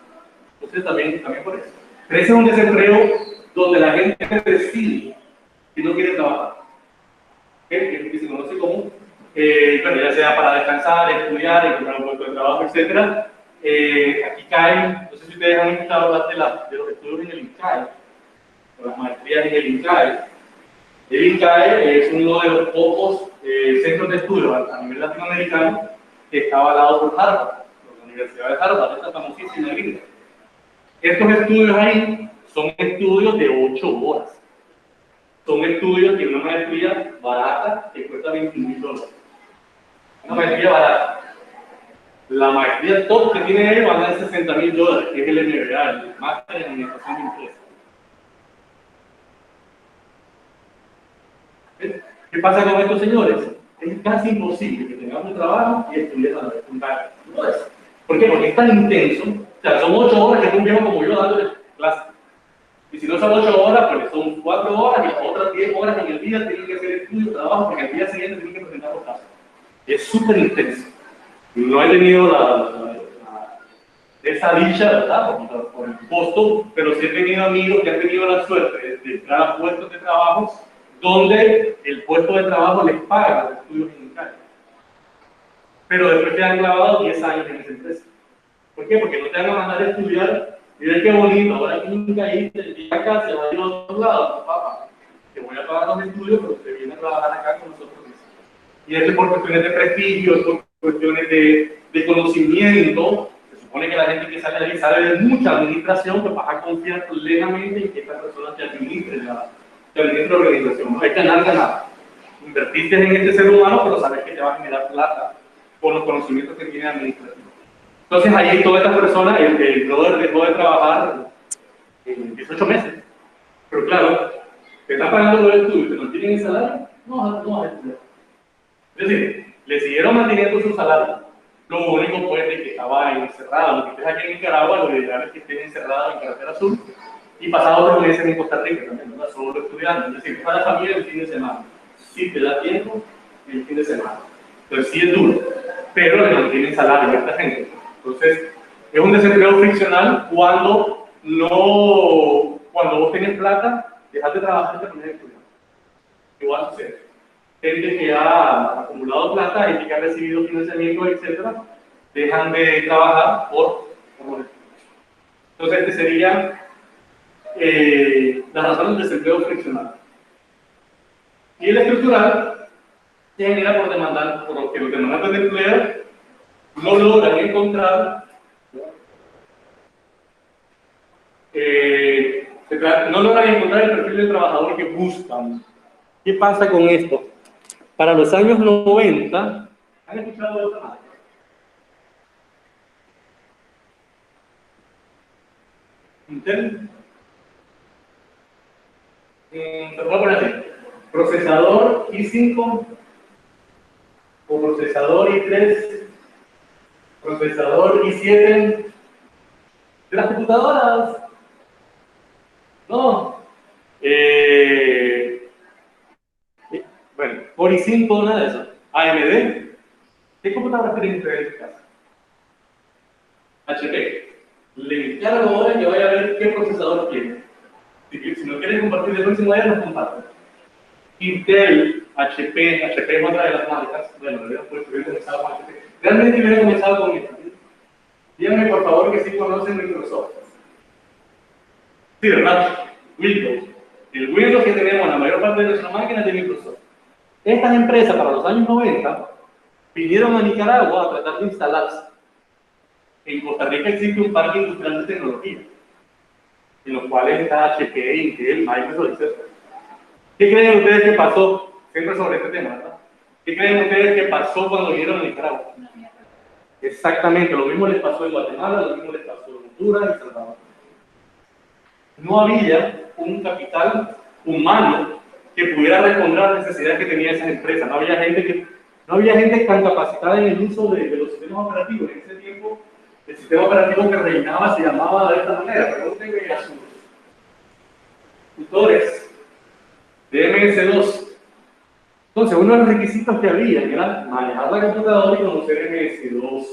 [SPEAKER 1] Entonces, también por eso. Pero ese es un desempleo donde la gente decide que no quiere trabajar. Que se conoce como, bueno, ya sea para descansar, estudiar, encontrar un puesto de trabajo, etc. Aquí caen, no sé si ustedes han escuchado hablar de los estudios en el INCAE, o las maestrías en el INCAE. El INCAE es uno de los pocos centros de estudio a nivel latinoamericano que está avalado por Harvard, por la Universidad de Harvard, esta famosísima gringa. Estos estudios ahí son estudios de 8 horas. Son estudios que una maestría barata que cuesta $21,000. Una maestría barata. La maestría top que tiene ellos van a dar $60,000, que es el MBA, el Máster en Administración de Empresas. ¿Qué pasa con estos señores? Es casi imposible que tengamos un trabajo y estudiar a la vez. No es. ¿Por qué? Porque es tan intenso. O sea, son 8 horas que tú llevas como yo dándole clase. Y si no son 8 horas, pues son 4 horas y otras 10 horas en el día tienen que hacer estudio, trabajo, porque al día siguiente tienen que presentar los casos. Es súper intenso. No he tenido esa dicha, ¿verdad? Por el costo, pero sí he tenido amigos que han tenido la suerte de entrar a puestos de trabajo donde el puesto de trabajo les paga los estudios en Ucrania. Pero después te han clavado 10 años en esa empresa. ¿Por qué? Porque no te van a mandar a estudiar. Mira qué bonito, ahora que nunca caíste, y acá se va a ir a otro lado, papá. Te voy a pagar los estudios, pero usted viene a trabajar acá con nosotros. Y esto es por cuestiones de prestigio, es por cuestiones de conocimiento. Se supone que la gente que sale de ahí sale de mucha administración, pues vas a confiar plenamente en que esta persona te administre la organización. No hay que ganar nada. Invertiste en este ser humano, pero sabes que te va a generar plata con los conocimientos que tiene administrativo. Entonces, ahí toda esta persona, el brother dejó de trabajar en 18 meses. Pero claro, te está pagando los estudios, te mantienen el salario, no vas a estudiar. Es decir, le siguieron manteniendo su salario. Lo único pues de que estaba encerrado, lo que estés aquí en Nicaragua, lo ideal es que estés encerrado en Carretera Sur y pasado 3 meses en Costa Rica también, ¿no? Solo estudiando. Es decir, para la familia el fin de semana. Si te da tiempo, el fin de semana. Entonces sí es duro, pero le mantienen salario a esta gente. Entonces es un desempleo friccional cuando vos tenés plata, dejas de trabajar y te pones a estudiar. Igual sucede. Gente que ha acumulado plata y que ha recibido financiamiento, etcétera, dejan de trabajar por entonces, este sería las razones del desempleo friccional. Y el estructural se genera por lo que los demandantes de empleo no logran encontrar el perfil del trabajador que buscan. ¿Qué pasa con esto? Para los años 90, ¿han escuchado de otra marca? Intel. Te voy a poner así. Procesador i5 o procesador i3, procesador i7 de las computadoras. No. Bueno, por i5 nada de eso. AMD. ¿Qué computadoras tienen ustedes en casa? HP. Le encargo ahora que vaya a ver qué procesador tiene. Si no quieren compartir el próximo día, nos comparten. Intel, HP es otra de las marcas. Bueno, hubiera comenzado con HP. Realmente hubiera comenzado con esto. Díganme por favor que sí conocen Microsoft. Sí, ¿verdad? Windows. El Windows que tenemos en la mayor parte de nuestras máquinas es de Microsoft. Estas empresas para los años 90 vinieron a Nicaragua a tratar de instalarse. En Costa Rica existe un parque industrial de tecnología, en los cuales está HP, Intel, Microsoft, etc. ¿Qué creen ustedes que pasó? Siempre sobre este tema, ¿verdad? ¿Qué creen ustedes que pasó cuando vinieron a Nicaragua? Exactamente, lo mismo les pasó en Guatemala, lo mismo les pasó en Honduras y El Salvador. No había un capital humano que pudiera responder a las necesidades que tenían esas empresas. No había gente tan capacitada en el uso de los sistemas operativos. En ese tiempo, el sistema operativo que reinaba se llamaba de esta manera. Pregúntenme a sus tutores de MS2. Entonces, uno de los requisitos que había era manejar la computadora y conocer MS2.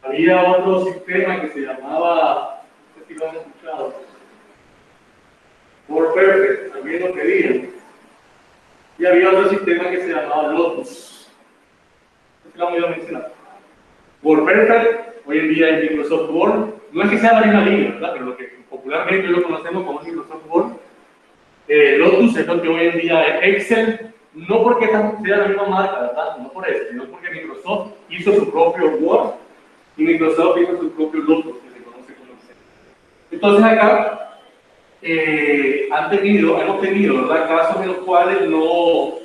[SPEAKER 1] Había otro sistema que se llamaba, no sé si lo han escuchado, WordPerfect, también lo pedían. Y había otro sistema que se llamaba Lotus. No sé si lo han oído mencionar. WordPerfect, hoy en día es Microsoft Word. No es que sea la misma línea, ¿verdad? Pero lo que popularmente lo conocemos como Microsoft Word. Lotus es lo que hoy en día es Excel. No porque sea la misma marca, ¿verdad? No por eso, sino porque Microsoft hizo su propio Word y Microsoft hizo su propio Lotus, que se conoce como Excel. Entonces acá hemos tenido, ¿verdad?, casos en los cuales no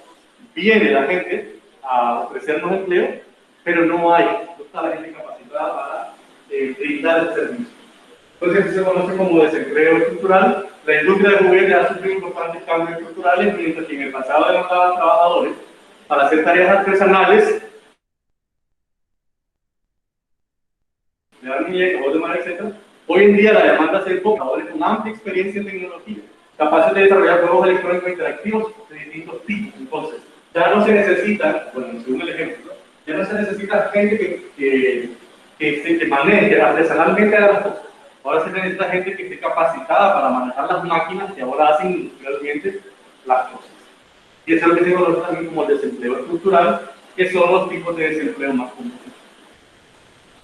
[SPEAKER 1] viene la gente a ofrecernos empleo, pero no está la gente capacitada para brindar el servicio. Entonces eso se conoce como desempleo estructural. La industria de juguetes ha sufrido importantes cambios estructurales, mientras que en el pasado demandaban trabajadores para hacer tareas artesanales, de dar muñecas, de mar, etc. Hoy en día la demanda se enfoca a trabajadores con amplia experiencia en tecnología, capaces de desarrollar juegos electrónicos interactivos de distintos tipos. Entonces, ya no se necesita, bueno, según el ejemplo, ya no se necesita gente que maneje artesanalmente a las cosas. Ahora se necesita gente que esté capacitada para manejar las máquinas que ahora hacen industrialmente las cosas. Y eso es lo que se conoce también como el desempleo estructural, que son los tipos de desempleo más comunes.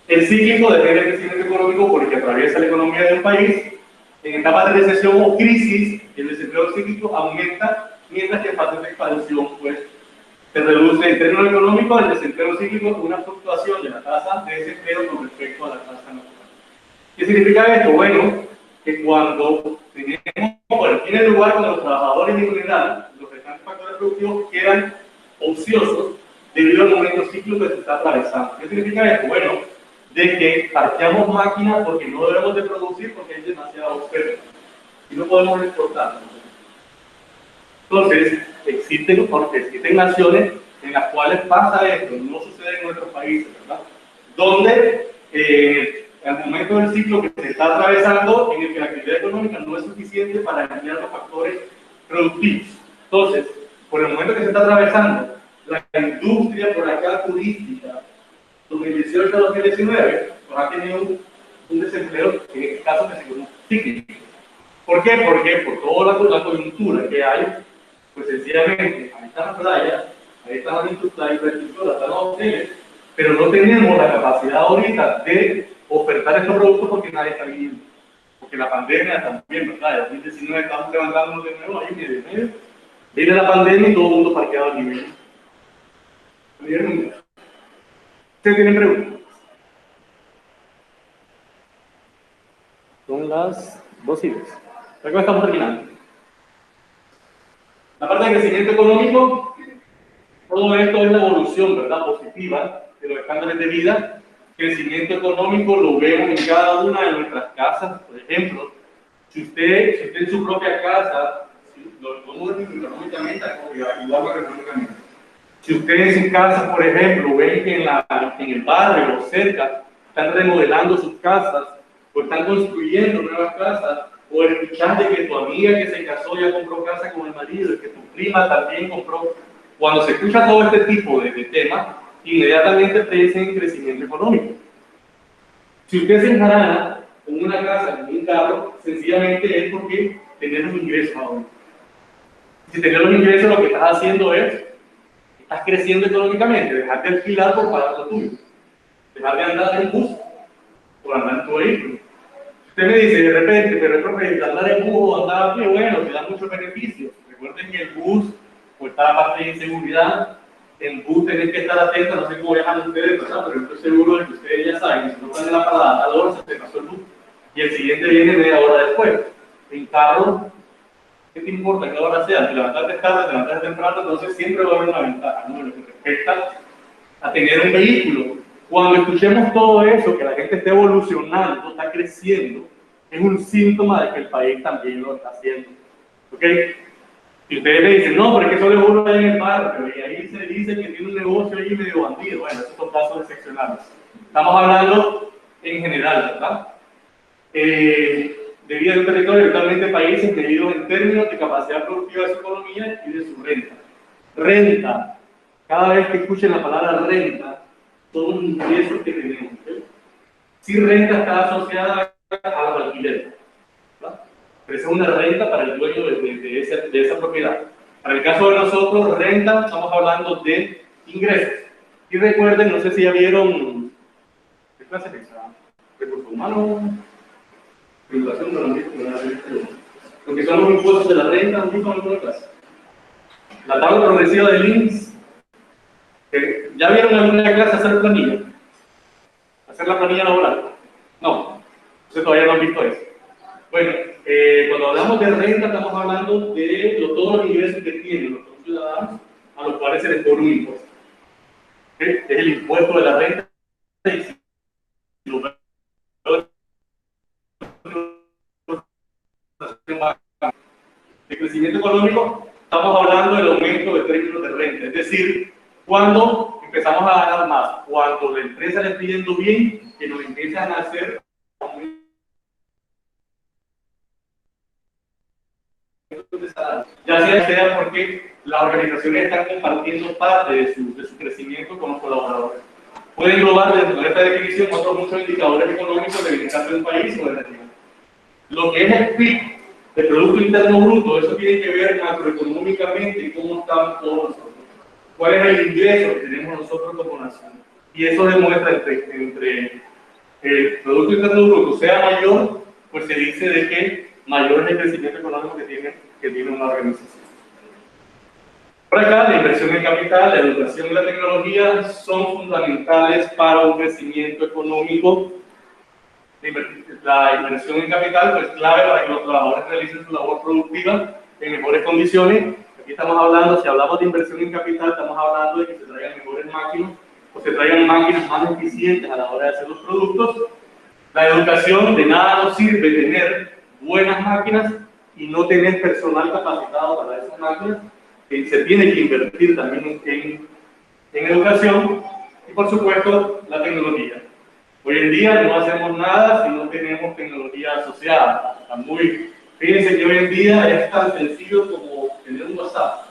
[SPEAKER 1] El cíclico depende del crecimiento económico porque atraviesa la economía de un país. En etapas de recesión o crisis, el desempleo cíclico aumenta, mientras que en fases de expansión, pues, se reduce. En términos económicos, el desempleo cíclico es una fluctuación de la tasa de desempleo con respecto a la tasa natural. ¿Qué significa esto? Bueno, que cuando tiene lugar cuando los trabajadores en general, los restantes factores productivos quedan ociosos debido al momento cíclico que se está atravesando. ¿Qué significa esto? Bueno, de que parqueamos máquinas porque no debemos de producir porque hay demasiada oferta y no podemos exportar. Entonces, existen naciones en las cuales pasa esto, no sucede en nuestros países, ¿verdad? Donde al momento del ciclo que se está atravesando, en el que la actividad económica no es suficiente para emplear los factores productivos. Entonces, por el momento que se está atravesando, la industria por acá turística, 2018 a 2019, pues ha tenido un desempleo, en este caso, que se significa. ¿Por qué? Porque por toda la coyuntura que hay, pues sencillamente, ahí está la playa, ahí está la infraestructura, están los hoteles, pero no tenemos la capacidad ahorita de ofertar estos productos porque nadie está viviendo. Porque la pandemia también, ¿verdad? En 2019 estamos levantándonos de nuevo, ahí medio. Viene la pandemia y todo el mundo parqueado al nivel. ¿Ustedes tienen preguntas? Son las 2:10. Acá estamos terminando. La parte de crecimiento económico, todo esto es la evolución, ¿verdad? Positiva de los estándares de vida. Crecimiento económico lo vemos en cada una de nuestras casas. Por ejemplo, si usted en su propia casa, lo podemos ver económicamente, igual que económicamente. Si usted en su casa, por ejemplo, ven que en el barrio o cerca están remodelando sus casas o están construyendo nuevas casas, o escuchar de que tu amiga que se casó ya compró casa con el marido y que tu prima también compró. Cuando se escucha todo este tipo de temas, inmediatamente piensa en crecimiento económico. Si usted se enjarana con una casa, con un carro, sencillamente es porque tener los ingresos ahora. Si tener los ingresos, lo que estás haciendo es estás creciendo económicamente, dejar de alquilar por pagar lo tuyo, dejar de andar en bus por andar en tu vehículo. Usted me dice de repente, pero es porque andar en bus o andar a pie, bueno, te da muchos beneficios. Recuerden que el bus, pues está la parte de inseguridad, en bus tenés que estar atento, no sé cómo viajan ustedes, ¿verdad? Pero estoy seguro de que ustedes ya saben que si no están en la parada a la hora, se te pasó el bus, y el siguiente viene media hora después. En carro, ¿qué te importa qué hora sea? Te levantarte tarde, te levantaste temprano, entonces siempre va a haber una ventaja, ¿no? En lo que respecta a tener un vehículo. Cuando escuchemos todo eso, que la gente esté evolucionando, está creciendo, es un síntoma de que el país también lo está haciendo. ¿Ok? Y ustedes me dicen, no, pero es que solo es uno ahí en el barrio, y ahí se dice que tiene un negocio ahí medio bandido. Bueno, esos son casos excepcionales. Estamos hablando en general, ¿verdad? De vida de un territorio, actualmente países medidos en términos de capacidad productiva de su economía y de su renta. Renta. Cada vez que escuchen la palabra renta, son los ingresos que tenemos. ¿Sí? Si renta está asociada a los alquileres, ¿verdad? Pero esa es una renta para el dueño de esa propiedad. Para el caso de nosotros, renta, estamos hablando de ingresos. Y recuerden, no sé si ya vieron, ¿qué clase de examen? Recursos humanos, tributación de lo que son los impuestos de la renta, ¿han visto en alguna clase? La tabla progresiva del INSS. ¿Ya vieron en alguna clase hacer planilla? ¿Hacer la planilla laboral? No, ustedes todavía no han visto eso. Bueno, cuando hablamos de renta, estamos hablando de todos los ingresos que tienen los ciudadanos a los cuales se les cobra un impuesto. ¿Okay? Es el impuesto de la renta. De crecimiento económico, estamos hablando del aumento de términos de renta, es decir, cuando empezamos a ganar más, cuando la empresa le está yendo bien, que nos empiezan a hacer ya sea porque las organizaciones están compartiendo parte de su crecimiento con los colaboradores. Puede englobar dentro de esta definición otros muchos indicadores económicos de bienestar de un país o de la región. Lo que es el PIB, el Producto Interno Bruto, eso tiene que ver macroeconómicamente cómo estamos todos nosotros. ¿Cuál es el ingreso que tenemos nosotros como nación? Y eso demuestra entre el Producto Interno Bruto sea mayor, pues se dice de que mayor es el crecimiento económico que tiene una organización. Por acá, la inversión en capital, la educación y la tecnología son fundamentales para un crecimiento económico. La inversión en capital pues, es clave para que los trabajadores realicen su labor productiva en mejores condiciones. Aquí estamos hablando, si hablamos de inversión en capital, estamos hablando de que se traigan mejores máquinas o se traigan máquinas más eficientes a la hora de hacer los productos. La educación, de nada nos sirve tener buenas máquinas y no tener personal capacitado para esas máquinas. Se tiene que invertir también en educación y, por supuesto, la tecnología. Hoy en día no hacemos nada si no tenemos tecnología asociada. Fíjense que hoy en día es tan sencillo como tener un WhatsApp.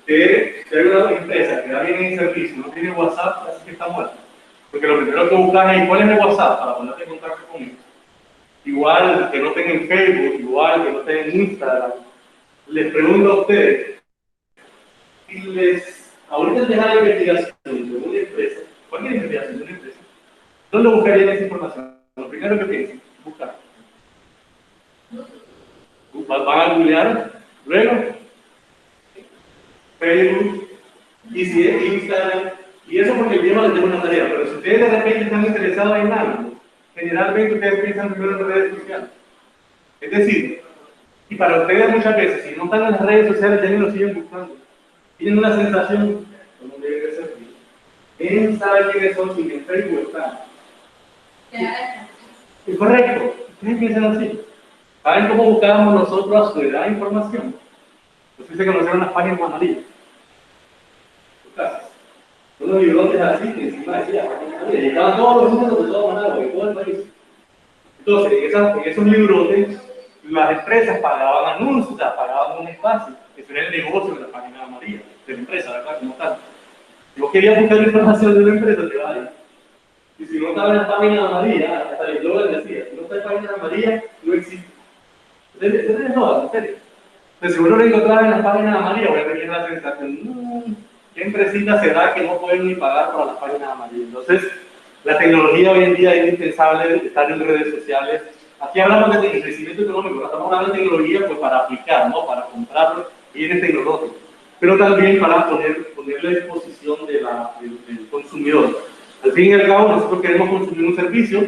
[SPEAKER 1] Si hay una empresa que da bien en servicio y no tiene WhatsApp, así que está muerta. Porque lo primero que buscas es cuál es el WhatsApp para ponerte en contacto conmigo. Igual que no tengan Facebook, igual que no tengan Instagram. Les pregunto a ustedes, ahorita dejar la investigación de una empresa, cualquier investigación de una empresa, ¿dónde buscarían esa información? Lo primero que piensen, buscar. Van a googlear, luego Facebook, y si es Instagram, y eso porque el tema les dejo una tarea, pero si ustedes de repente están interesados en algo, generalmente ustedes piensan primero en redes sociales. Es decir, y para ustedes muchas veces, si no están en las redes sociales, ya ni lo siguen buscando. Tienen una sensación, como debe ser, ¿quién sabe quiénes son si en Facebook están? Es correcto, ustedes piensan así. ¿Saben cómo buscábamos nosotros a su edad información? Ustedes se conocieron las páginas amarillas. Unos librotes así que encima decía, y estaban todos los números de todas maneras, de todo el país. Entonces, en esos librotes, las empresas pagaban anuncios, pagaban un espacio. Eso era el negocio de la página amarilla, de la empresa, ¿verdad? Como tal. Yo quería buscar información de una empresa, te va a ir. Y si no estaba en la página amarilla, hasta el eslogan decía, si no está en la página amarilla, no existe. Entonces, es eslogan, en serio. Entonces, si uno lo encontraba en la página amarilla, voy a tener la sensación, ¿qué empresita será que no pueden ni pagar para las páginas amarillas? Entonces, la tecnología hoy en día es indispensable estar en redes sociales. Aquí hablamos de crecimiento económico, ¿no? Estamos hablando de tecnología pues, para aplicar, ¿no? Para comprar bienes tecnológicos, pero también para ponerle a disposición del consumidor. Al fin y al cabo, nosotros queremos consumir un servicio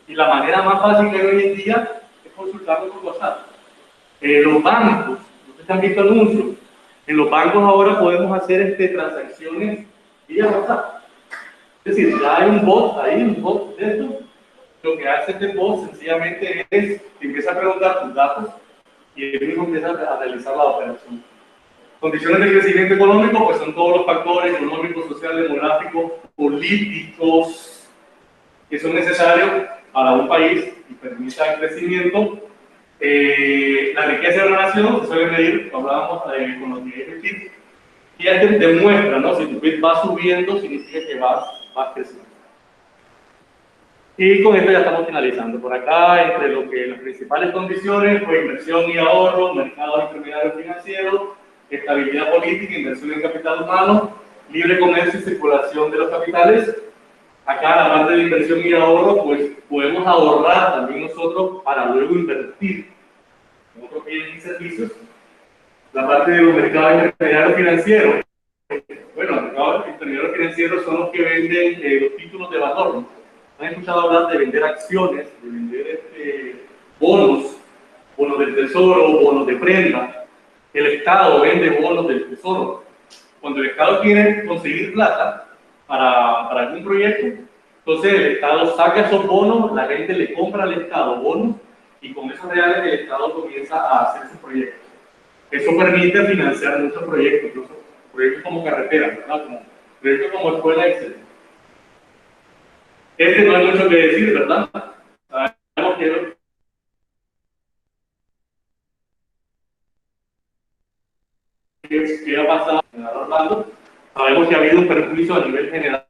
[SPEAKER 1] y la manera más fácil que hay hoy en día es consultarlo por WhatsApp. Los bancos, ustedes han visto anuncios, en los bancos ahora podemos hacer transacciones vía WhatsApp. Es decir, ya hay un bot ahí, un bot de esto. Lo que hace este bot sencillamente es que empieza a preguntar tus datos y él mismo empieza a realizar la operación. Condiciones de crecimiento económico, pues son todos los factores económicos, sociales, demográficos, políticos que son necesarios para un país y permita el crecimiento. La riqueza de una nación se suele medir, hablábamos con los niveles de PIB, y ya te demuestra, ¿no? Si tu PIB va subiendo, significa que vas creciendo. Y con esto ya estamos finalizando. Por acá, entre lo que las principales condiciones, pues inversión y ahorro, mercado intermediario financiero, estabilidad política, inversión en capital humano, libre comercio y circulación de los capitales. Acá, la parte de inversión y ahorro, pues podemos ahorrar también nosotros para luego invertir en otros bienes y servicios. La parte de los mercados intermediarios financieros, bueno, los mercados intermediarios financieros son los que venden los títulos de valor, ¿no? ¿Han escuchado hablar de vender acciones, de vender bonos del tesoro, bonos de prenda? El Estado vende bonos del tesoro. Cuando el Estado quiere conseguir plata para algún proyecto, entonces el Estado saca esos bonos, la gente le compra al Estado bonos y con esos reales el Estado comienza a hacer sus proyectos. Eso permite financiar muchos proyectos, incluso proyectos como carreteras, ¿verdad? Proyectos como escuela, etc. No hay mucho que decir, ¿verdad? Sabemos que ha pasado en Orlando. Sabemos que ha habido un perjuicio a nivel general.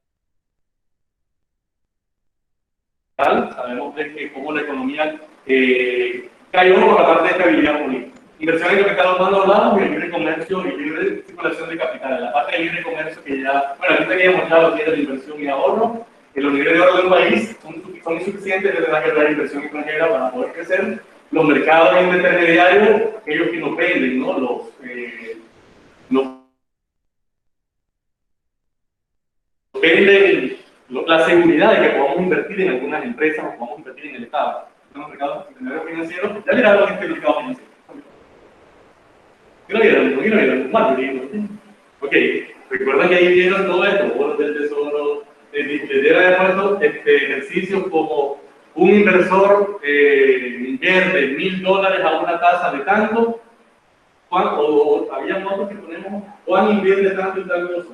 [SPEAKER 1] Sabemos de que cómo la economía cayó por la parte de estabilidad política. Inversión en capital humano hablamos y el libre comercio y libre circulación de capitales. La parte de libre comercio que ya, bueno, aquí teníamos ya lo que era la inversión y ahorro. Los niveles de ahorro del país son insuficientes desde la guerra de inversión extranjera para poder crecer. Los mercados intermediarios, aquellos que nos venden, ¿no? Venden la seguridad de que podamos invertir en algunas empresas o podamos invertir en el Estado. Los mercados financieros, ya miraron este mercado financiero. ¿Qué lo vieron? Marketing. Ok, recuerden que ahí vieron todo esto, bonos del tesoro, les había puesto ejercicios como un inversor invierte $1000 a una tasa de tanto, o había otros que ponemos, Juan invierte tanto y tal cosa.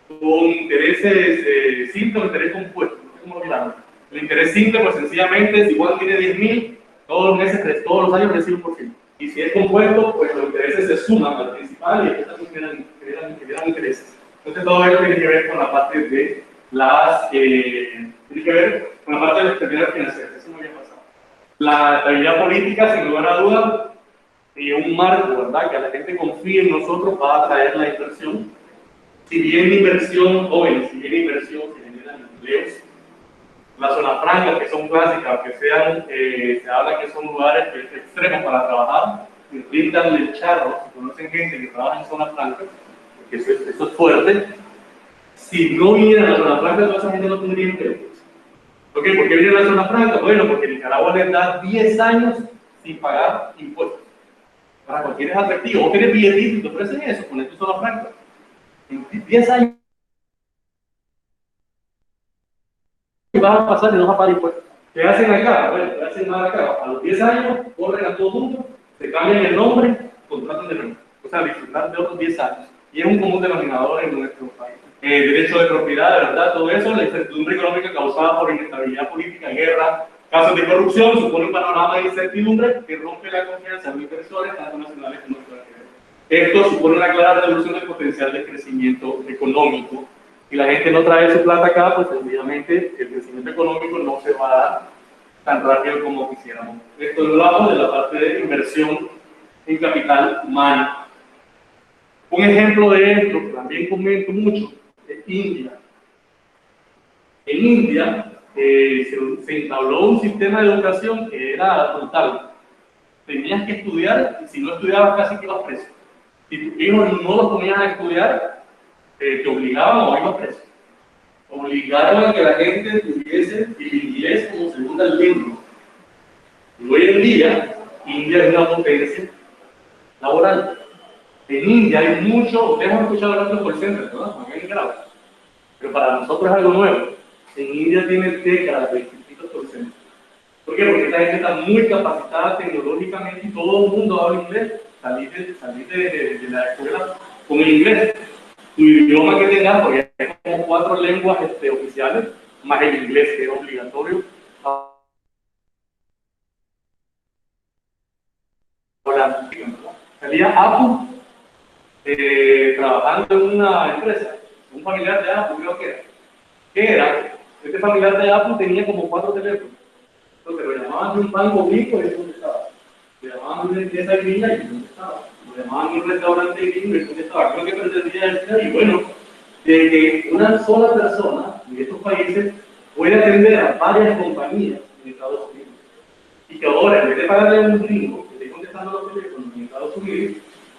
[SPEAKER 1] Con intereses simples o interés compuesto, no sé cómo lo llaman. El interés simple, pues sencillamente, si Juan tiene 10.000, todos los meses, todos los años recibe un por ciento. Y si es compuesto, pues los intereses se suman al principal y estos generan intereses. Entonces todo esto tiene que ver con la parte de las, tiene que ver con la parte de las actividades financieras, eso no había pasado. La estabilidad política, sin lugar a dudas, y un marco, ¿verdad? Que a la gente confíe en nosotros va a atraer la inversión. Si bien inversión joven, si bien inversión que genera empleos, las zonas francas, que son clásicas, que sean, se habla que son lugares extremos para trabajar, que brindan el charro, si conocen gente que trabaja en zonas francas, porque eso es fuerte. Si no viniera a la zona franca, toda esa gente no tendría empleo. ¿Por qué? ¿Por qué viene a la zona franca? Bueno, porque Nicaragua les da 10 años sin pagar impuestos. Para cualquiera es atractivo. Vos tenés billetitos y te ofrecen eso, con tu zona franca. En 10 años vas a pasar y no vas a pagar impuestos. ¿Qué hacen acá? Bueno, ¿qué hacen más acá? A los 10 años, corren a todo el mundo, se cambian el nombre, contratan de nuevo. O sea, disfrutar de otros 10 años. Y es un común denominador en nuestro país. Derecho de propiedad, de verdad, todo eso, la incertidumbre económica causada por inestabilidad política, guerra, casos de corrupción, supone un panorama de incertidumbre que rompe la confianza de los inversores, tanto nacionales como extranjeros. Esto supone una clara reducción del potencial de crecimiento económico. Si la gente no trae su plata acá, pues sencillamente el crecimiento económico no se va a dar tan rápido como quisiéramos. Esto hablamos de la parte de inversión en capital humano. Un ejemplo de esto, que también comento mucho, es India. En India se entabló un sistema de educación que era brutal. Tenías que estudiar y si no estudiabas casi que ibas preso. Si tus hijos no los ponían a estudiar, te obligaban o ibas preso. Obligaron a que la gente tuviese el inglés como segunda lengua. Y hoy en día, India es una potencia laboral. En India hay mucho, ustedes han escuchado hablar de call center, ¿verdad? Aquí en Nicaragua. Pero para nosotros es algo nuevo. En India tienen décadas de distintos call centers. ¿Por qué? Porque esta gente está muy capacitada tecnológicamente y todo el mundo habla inglés. Salir de la escuela con el inglés. Tu idioma que tengas, porque hay como 4 lenguas oficiales, más el inglés que es obligatorio. Ahora, salía Apple trabajando en una empresa, un familiar de Apple, creo que era. ¿Qué era? Este familiar de Apple tenía como 4 teléfonos. Entonces lo llamaban de un banco rico y es donde estaba. Lo llamaban de una empresa gringa y es donde estaba. Lo llamaban de un restaurante gringo y es donde estaba. Creo que pretendía decir, y bueno, de que una sola persona en estos países puede atender a varias compañías en Estados Unidos. Y que ahora, en vez de pagarle a un gringo que esté contestando los teléfonos en Estados Unidos,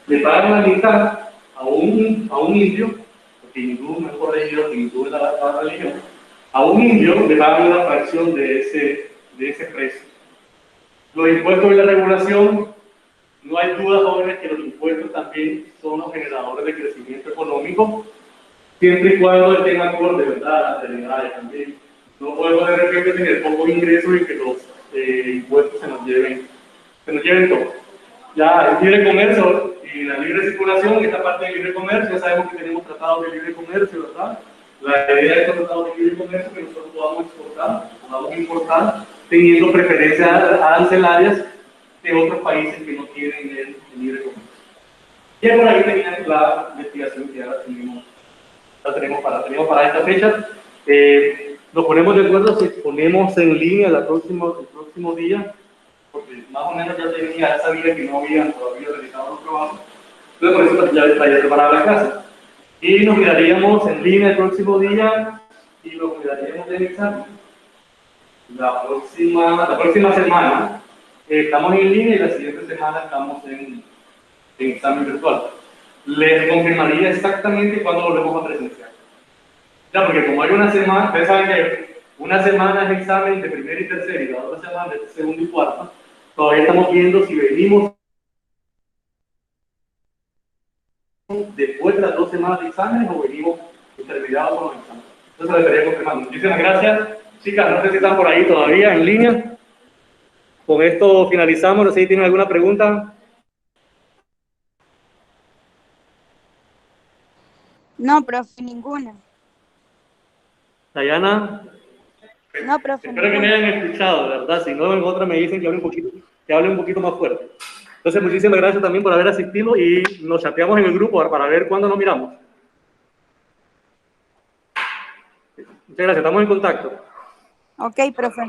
[SPEAKER 1] le pagan la mitad a un indio, porque hindú no es corregido, que hindú es la religión, a un indio le pagan una fracción de ese precio. Los impuestos y la regulación, no hay duda, jóvenes, que los impuestos también son los generadores de crecimiento económico, siempre y cuando estén acorde, ¿verdad?, a las realidades también. No podemos de repente tener pocos ingresos y que los impuestos se nos lleven todo. Ya el libre comercio y la libre circulación, esta parte del libre comercio, ya sabemos que tenemos tratados de libre comercio, ¿verdad? La idea de estos tratados de libre comercio es que nosotros podamos exportar, podamos importar, teniendo preferencias arancelarias de otros países que no tienen el libre comercio. Y por ahí tenían la investigación que ahora tenemos para esta fecha. Nos ponemos de acuerdo si ponemos en línea el próximo día, porque más o menos ya sabía que no habían todavía realizado los trabajos. Entonces, por eso ya traía preparada la clase. Y nos miraríamos en línea el próximo día y nos miraríamos en examen. La próxima semana estamos en línea y la siguiente semana estamos en examen virtual. Les confirmaría exactamente cuándo volvemos a presenciar. Ya, porque como hay una semana, ustedes saben que una semana es examen de primer y tercer y la otra semana es de segundo y cuarto, todavía estamos viendo si venimos después de las 2 semanas de exámenes o venimos intermediados con los exámenes. Entonces lo estaría confirmando. Muchísimas gracias. Chicas, no sé si están por ahí todavía en línea. Con esto finalizamos. No sé si tienen alguna pregunta.
[SPEAKER 3] No, profe, ninguna.
[SPEAKER 1] Dayana.
[SPEAKER 3] No, profe,
[SPEAKER 1] Espero que me
[SPEAKER 3] ninguna.
[SPEAKER 1] hayan escuchado, ¿verdad? Si no, en otra me dicen que hable un poquito más fuerte. Entonces, muchísimas gracias también por haber asistido y nos chateamos en el grupo para ver cuándo nos miramos. Muchas gracias, estamos en contacto.
[SPEAKER 3] Ok, profe.